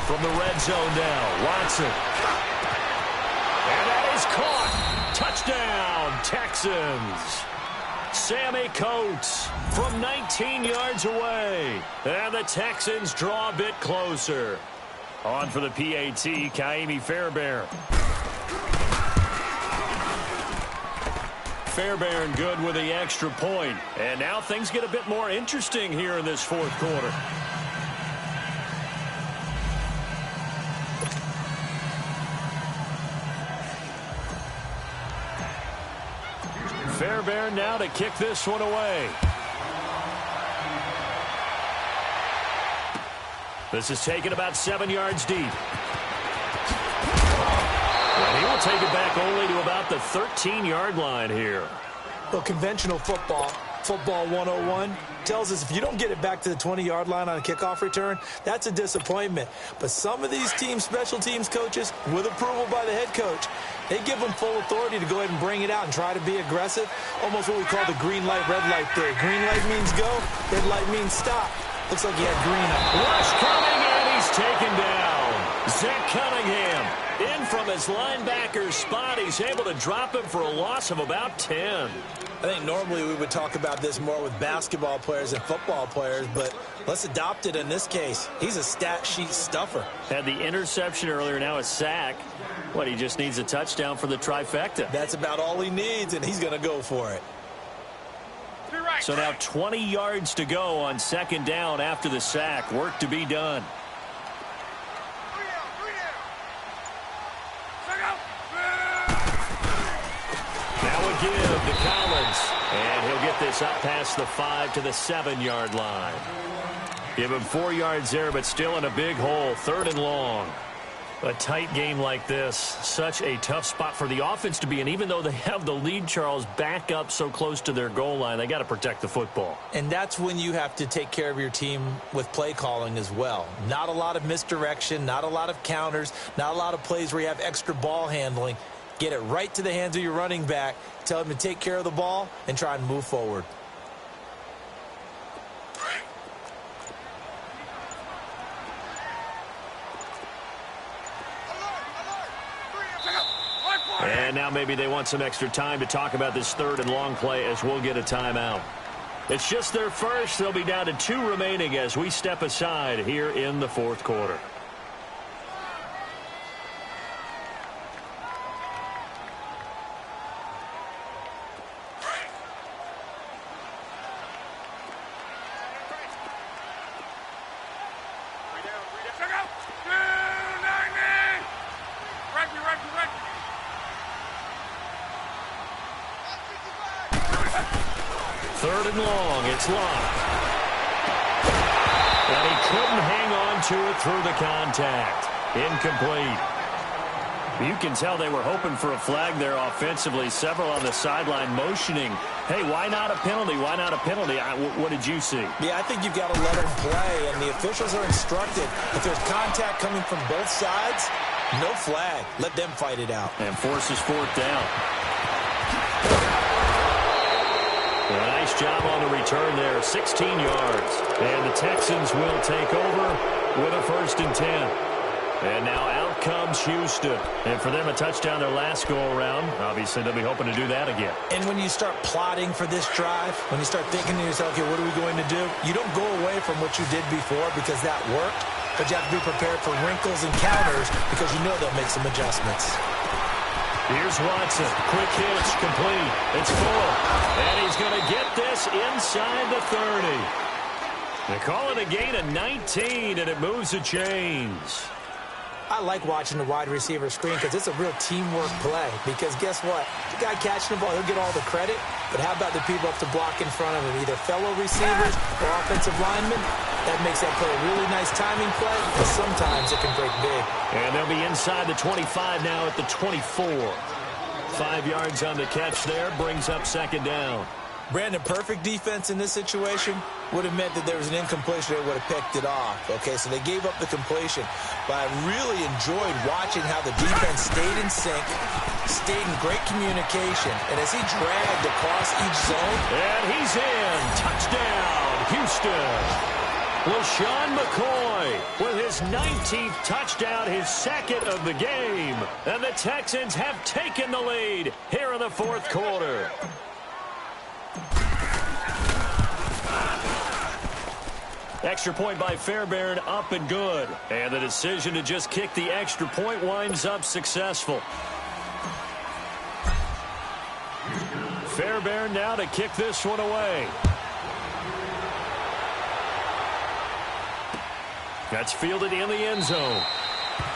S1: From the red zone now, Watson. And that is caught. Touchdown, Texans. Sammy Coates from 19 yards away. And the Texans draw a bit closer. On for the PAT, Kaimi Fairbairn. Fairbairn good with the extra point. And now things get a bit more interesting here in this 4th quarter. Fairbairn now to kick this one away. This is taken about 7 yards deep. And he will take it back only to about the 13-yard line here.
S2: Well, conventional football 101, tells us if you don't get it back to the 20-yard line on a kickoff return, that's a disappointment. But some of these special teams coaches, with approval by the head coach, they give them full authority to go ahead and bring it out and try to be aggressive. Almost what we call the green light, red light theory. Green light means go, red light means stop. Looks like he had green up.
S1: Rush coming, and he's taken down. Zach Cunningham in from his linebacker spot. He's able to drop him for a loss of about 10.
S2: I think normally we would talk about this more with basketball players and football players, but let's adopt it in this case. He's a stat sheet stuffer.
S1: Had the interception earlier, now a sack. What, he just needs a touchdown for the trifecta.
S2: That's about all he needs, and he's going to go for it.
S1: So now 20 yards to go on 2nd down after the sack. Work to be done. Now a give to Collins. And he'll get this up past the 5 to the 7-yard line. Give him 4 yards there, but still in a big hole. 3rd and long. A tight game like this, such a tough spot for the offense to be in. Even though they have the lead, Charles, back up so close to their goal line, they got to protect the football.
S2: And that's when you have to take care of your team with play calling as well. Not a lot of misdirection, not a lot of counters, not a lot of plays where you have extra ball handling. Get it right to the hands of your running back, tell him to take care of the ball, and try and move forward.
S1: And now maybe they want some extra time to talk about this 3rd and long play as we'll get a timeout. It's just their first. They'll be down to 2 remaining as we step aside here in the 4th quarter. It's locked. And he couldn't hang on to it through the contact. Incomplete. You can tell they were hoping for a flag there offensively. Several on the sideline motioning, hey, why not a penalty? Why not a penalty? What did you see?
S2: Yeah, I think you've got to let him play, and the officials are instructed. If there's contact coming from both sides, no flag. Let them fight it out.
S1: And forces 4th down. A nice job on the return there, 16 yards. And the Texans will take over with a 1st and 10. And now out comes Houston. And for them, a touchdown their last go-around. Obviously, they'll be hoping to do that again.
S2: And when you start plotting for this drive, when you start thinking to yourself, okay, what are we going to do? You don't go away from what you did before because that worked. But you have to be prepared for wrinkles and counters because you know they'll make some adjustments.
S1: Here's Watson. Quick hitch, complete. It's full. And he's going to get this inside the 30. They call it a gain of 19, and it moves the chains.
S2: I like watching the wide receiver screen because it's a real teamwork play. Because guess what? The guy catching the ball, he'll get all the credit. But how about the people up to block in front of him? Either fellow receivers or offensive linemen. That makes that play a really nice timing play. And sometimes it can break big.
S1: And they'll be inside the 25 now at the 24. 5 yards on the catch there. Brings up 2nd down.
S2: Brandon, perfect defense in this situation would have meant that there was an incompletion. They would have picked it off. Okay, so they gave up the completion. But I really enjoyed watching how the defense stayed in sync, stayed in great communication. And as he dragged across each zone.
S1: And he's in. Touchdown, Houston. LaShawn McCoy with his 19th touchdown, his 2nd of the game. And the Texans have taken the lead here in the 4th quarter. Extra point by Fairbairn, up and good. And the decision to just kick the extra point winds up successful. Fairbairn now to kick this one away. That's fielded in the end zone.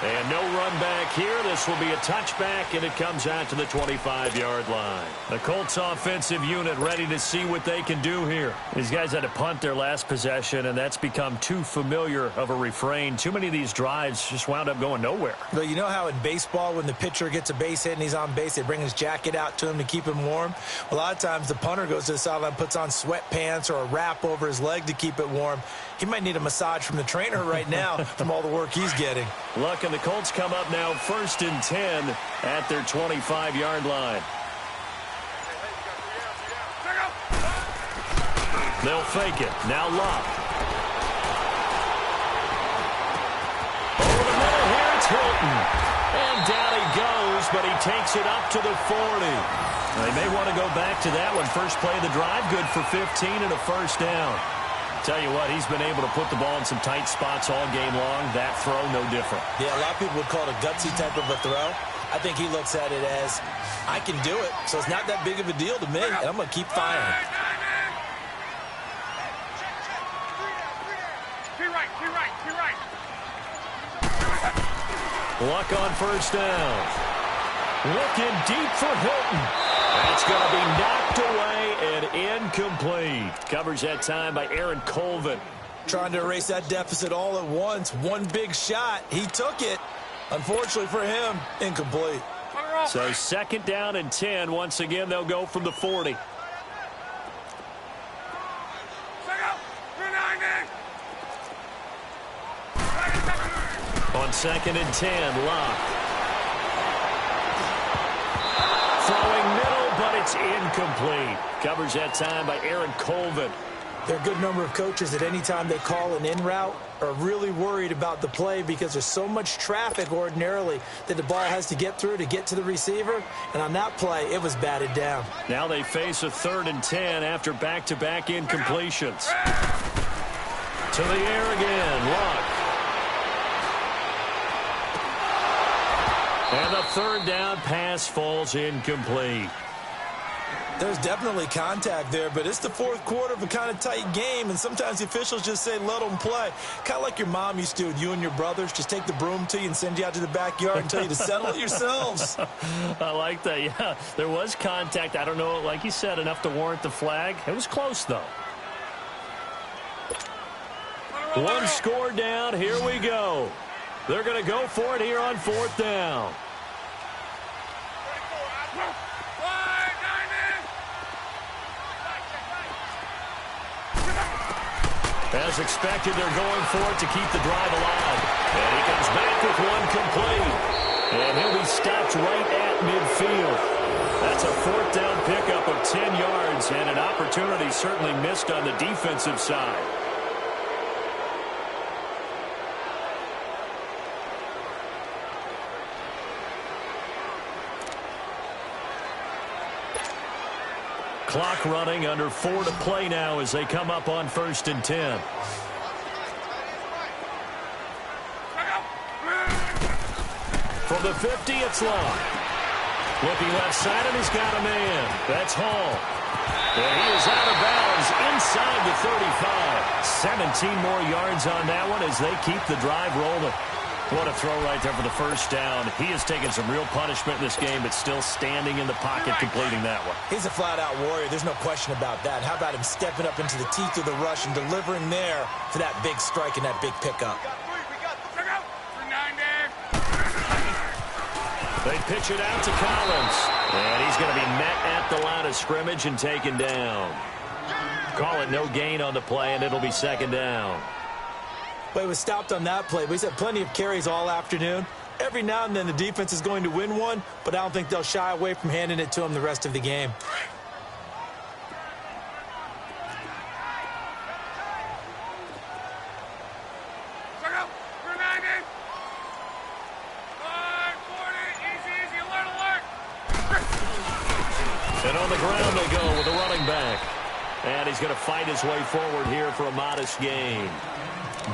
S1: And no run back here. This will be a touchback, and it comes out to the 25-yard line. The Colts offensive unit ready to see what they can do here. These guys had to punt their last possession, and that's become too familiar of a refrain. Too many of these drives just wound up going nowhere.
S2: Well, you know how in baseball when the pitcher gets a base hit and he's on base, they bring his jacket out to him to keep him warm? A lot of times the punter goes to the sideline, puts on sweatpants or a wrap over his leg to keep it warm. He might need a massage from the trainer right now from all the work he's getting.
S1: Look, and the Colts come up now 1st and 10 at their 25-yard line. They'll fake it. Now Locke. Over the middle here, it's Hilton. And down he goes, but he takes it up to the 40. They may want to go back to that one. First play of the drive, good for 15 and a 1st down. Tell you what, he's been able to put the ball in some tight spots all game long. That throw, no different.
S2: Yeah, a lot of people would call it a gutsy type of a throw. I think he looks at it as, I can do it, so it's not that big of a deal to me, and I'm going to keep firing.
S1: Luck on 1st down. Looking deep for Hilton. That's going to be knocked away and incomplete. Covers that time by Aaron Colvin.
S2: trying to erase that deficit all at once. One big shot. He took it. Unfortunately for him, incomplete.
S1: So 2nd down and 10. Once again, they'll go from the 40. On 2nd and 10, Locke. Throwing middle, but it's incomplete. Covers that time by Aaron Colvin.
S2: There are a good number of coaches that any time they call an in route are really worried about the play because there's so much traffic ordinarily that the ball has to get through to get to the receiver. And on that play, it was batted down.
S1: Now they face a 3rd and 10 after back-to-back incompletions. To the air again, Locke. And the 3rd down pass falls incomplete.
S2: There's definitely contact there, but it's the 4th quarter of a kind of tight game, and sometimes the officials just say, let them play. Kind of like your mom used to with you and your brothers. Just take the broom to you and send you out to the backyard and tell you to settle it yourselves.
S1: I like that, yeah. There was contact. I don't know, like you said, enough to warrant the flag. It was close, though. One score down. Here we go. They're going to go for it here on 4th down. As expected, they're going for it to keep the drive alive. And he comes back with one complete. And he'll be stopped right at midfield. That's a 4th down pickup of 10 yards and an opportunity certainly missed on the defensive side. Clock running, under 4 to play now as they come up on 1st and 10. From the 50, it's Locke. Looking left side, and he's got a man. That's Hall. And he is out of bounds inside the 35. 17 more yards on that one as they keep the drive rolling. What a throw right there for the 1st down. He has taken some real punishment in this game, but still standing in the pocket, completing that one.
S2: He's a flat-out warrior. There's no question about that. How about him stepping up into the teeth of the rush and delivering there for that big strike and that big pickup?
S1: They pitch it out to Collins. And he's going to be met at the line of scrimmage and taken down. Call it no gain on the play, and it'll be 2nd down.
S2: But he was stopped on that play. But he's had plenty of carries all afternoon. Every now and then the defense is going to win one, but I don't think they'll shy away from handing it to him the rest of the game.
S1: And on the ground they go with the running back. And he's going to fight his way forward here for a modest gain.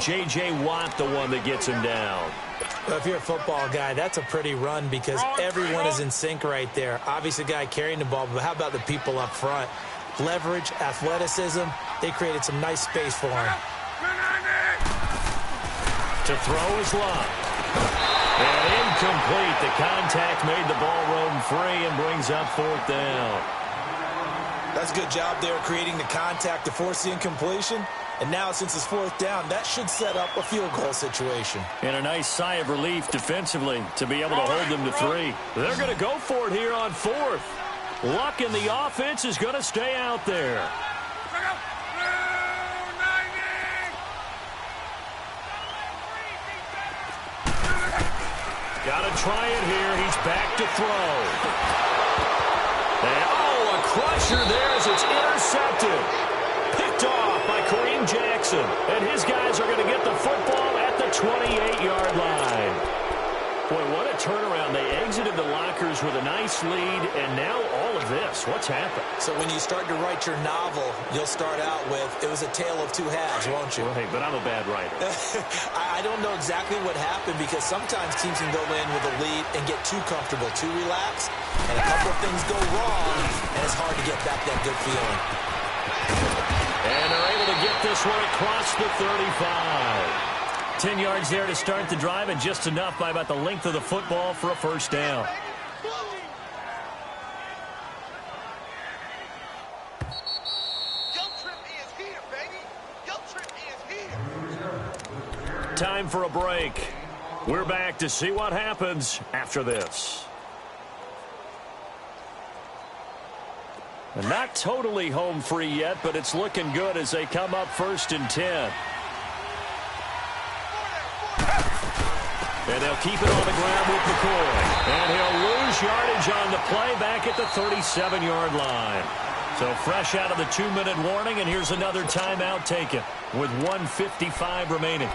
S1: J.J. Watt, the one that gets him down.
S2: Well, if you're a football guy, that's a pretty run because everyone is in sync right there. Obviously, the guy carrying the ball, but how about the people up front? Leverage, athleticism, they created some nice space for him.
S1: To throw is Locke. And incomplete. The contact made the ball roam free and brings up 4th down.
S2: That's a good job there creating the contact to force the incompletion. And now, since it's 4th down, that should set up a field goal situation.
S1: And a nice sigh of relief defensively to be able to hold them to 3. They're going to go for it here on 4th. Luck in the offense is going to stay out there. Got to try it here. He's back to throw. And, a crusher there as it's intercepted. Picked off by Kareem Jackson. And his guys are going to get the football at the 28-yard line. Boy, what a turnaround. They exited the lockers with a nice lead, and now all of this. What's happened?
S2: So when you start to write your novel, you'll start out with, it was a tale of 2 halves, won't you?
S1: Right, but I'm a bad writer.
S2: I don't know exactly what happened because sometimes teams can go in with a lead and get too comfortable, too relaxed, and a couple of things go wrong, and it's hard to get back that good feeling.
S1: And they're able to get this one across the 35. 10 yards there to start the drive, and just enough by about the length of the football for a 1st down.
S3: Guilt trip is here, baby. Guilt trip is here.
S1: Time for a break. We're back to see what happens after this. And not totally home free yet, but it's looking good as they come up 1st and 10. And they'll keep it on the ground with McCoy. And he'll lose yardage on the play back at the 37-yard line. So fresh out of the 2-minute warning, and here's another timeout taken with 1:55 remaining.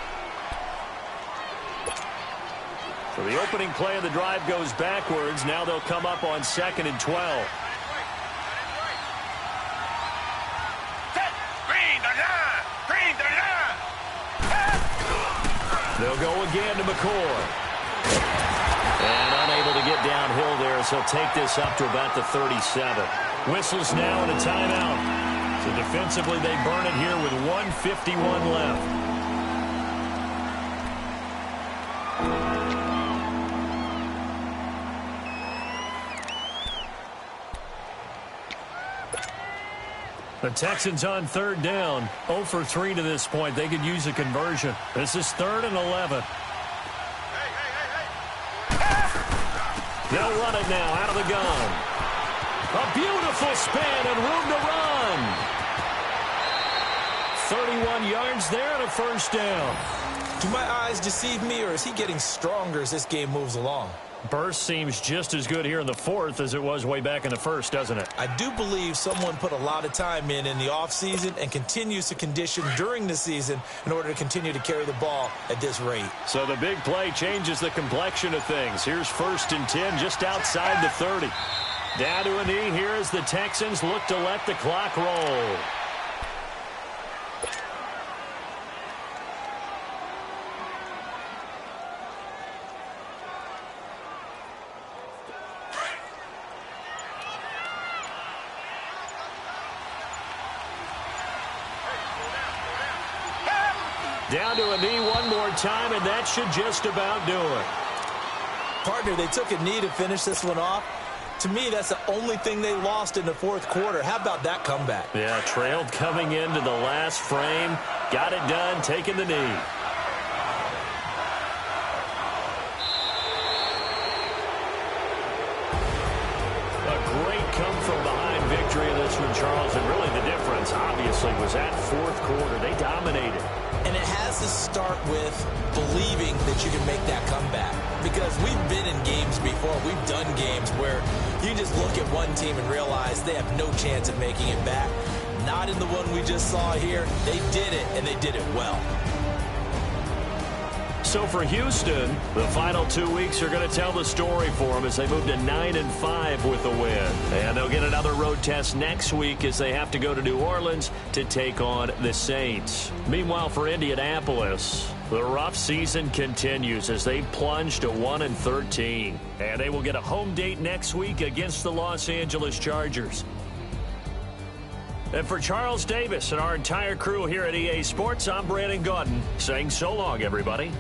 S1: So the opening play of the drive goes backwards. Now they'll come up on 2nd and 12. They'll go again to McCoy. And unable to get downhill there, so he'll take this up to about the 37. Whistles now and a timeout. So defensively, they burn it here with 1:51 left. The Texans on 3rd down. 0 for 3 to this point. They could use a conversion. This is 3rd and 11. They'll run it now out of the gun. A beautiful spin and room to run. 31 yards there and a 1st down.
S2: Do my eyes deceive me, or is he getting stronger as this game moves along?
S1: Burst seems just as good here in the 4th as it was way back in the 1st, doesn't it?
S2: I do believe someone put a lot of time in the offseason and continues to condition during the season in order to continue to carry the ball at this rate.
S1: So the big play changes the complexion of things. Here's 1st and 10 just outside the 30. Down to a knee here as the Texans look to let the clock roll. Down to a knee one more time, and that should just about do it.
S2: Partner, they took a knee to finish this one off. To me, that's the only thing they lost in the 4th quarter. How about that comeback?
S1: Yeah, trailed coming into the last frame. Got it done, taking the knee. A great come-from-behind victory in this one, Charles. And really the difference, obviously, was that 4th quarter. They dominated.
S2: And it has to start with believing that you can make that comeback. Because we've been in games before. We've done games where you just look at one team and realize they have no chance of making it back. Not in the one we just saw here. They did it, and they did it well.
S1: So for Houston, the final 2 weeks are going to tell the story for them as they move to 9-5 with a win. And they'll get another road test next week as they have to go to New Orleans to take on the Saints. Meanwhile, for Indianapolis, the rough season continues as they plunge to 1-13. And they will get a home date next week against the Los Angeles Chargers. And for Charles Davis and our entire crew here at EA Sports, I'm Brandon Gaudin saying so long, everybody.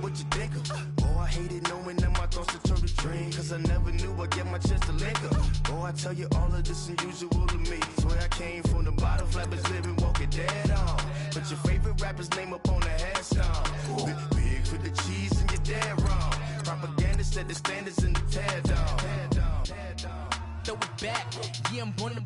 S4: what you think of? Oh, I hated knowing that my thoughts to turn to dream, cause I never knew I'd get my chance to link up. Oh, I tell you all of this unusual to me. Swear I came from the bottom, flappers living, walking dead on. Put your favorite rapper's name up on the headstone. Big for the cheese and you're dead wrong. Propaganda set the standards in the tear down.
S5: Throw it back, yeah, I'm born to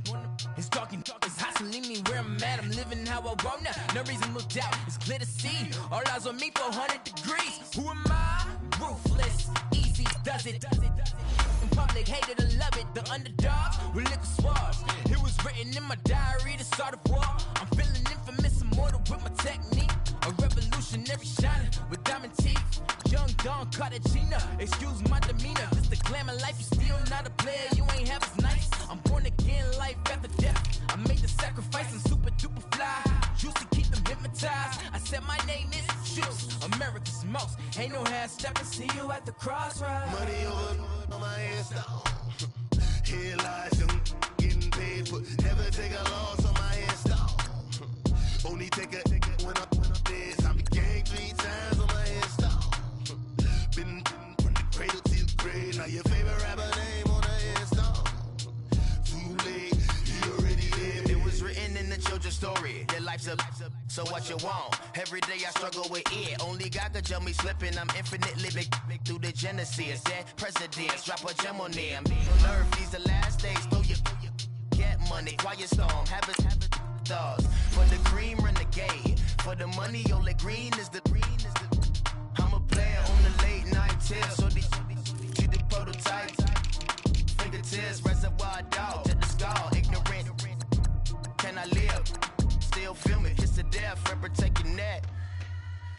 S5: it's talking, it's hustling me where I'm at. I'm living how I want now. No reason to look out, it's clear to see. All eyes on me for 100 degrees. Who am I? Ruthless, easy does it. In public, hated to love it. The underdogs with liquor swabs. It was written in my diary to start a war. I'm feeling infamous, immortal with my technique. A revolutionary shining with diamond teeth. Young Don Cartagena, excuse my demeanor. Just the glamour life, you still not a player. You ain't half as nice. I'm born again, life after death. I made the sacrifice, I'm super duper fly. Used to keep them hypnotized. I said my name is Juice, America's most. Ain't no half stepping. See you at the crossroads.
S4: Money over on my headstone. Here lies young, getting paid, but never take a loss on my headstone. Only take a when I'm dead. I be gang 3 times on my headstone. Been from the cradle to the grave. Now your favorite rapper name on the headstone. Too late, you already lived. It was written in the children's story. Your life's a so what you want. Every day I struggle with it. Only God could tell me slipping. I'm infinitely big through the genesis. Dead presidents, drop a gem on them. On earth, these the last days. Throw your get money, quiet storm. Have it thoughts. For the cream, renegade. For the money, only green is the green is the. I'm a player on the late night tier. So these the prototype. Fingertips, reservoir dog to the skull. Ignorant. Can I live? Still film it, kiss to death, rep protect your neck.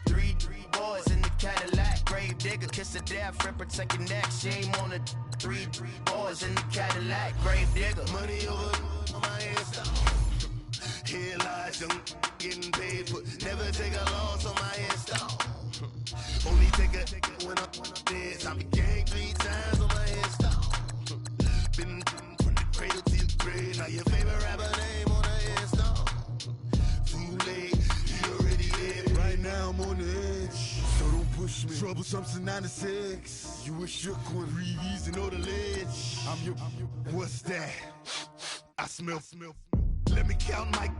S4: 3 boys in the Cadillac, grave digger, kiss to death, rep protect your neck. Shame on the 3 boys in the Cadillac, grave digger. Money over on my headstone. Here lies young, getting paid, but never take a loss on my headstone. Only take a when I'm dead. I be gang 3 times on my headstone. Been from the cradle to the grave. Now your favorite rapper name on the headstone. Too late, you already lived. Right now I'm on the edge, so don't push me. Troublesome to 9 to 6. You a shook one, breeze and know the ledge. I'm your, what's that? I smell. Let me count my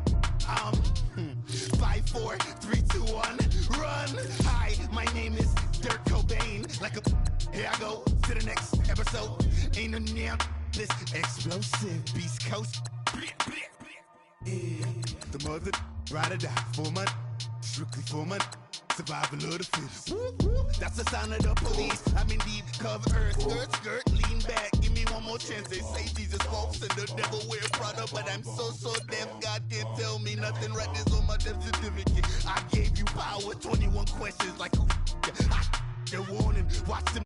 S4: 5, 4, 3, 2, 1, run. Hi, my name is Dirk Cobain. Like a, here I go to the next episode. Ain't no damn this explosive Beast Coast. Yeah. The mother ride or die for my strictly for my survival of the fittest. That's the sound of the police. I'm indeed cover earth, skirt, lean back. Give me one more chance. They say Jesus walks and the devil wears Prada, but I'm so deaf. God can't tell me nothing. Right this on my death certificate. I gave you power. 21 questions like a warning. Watch them.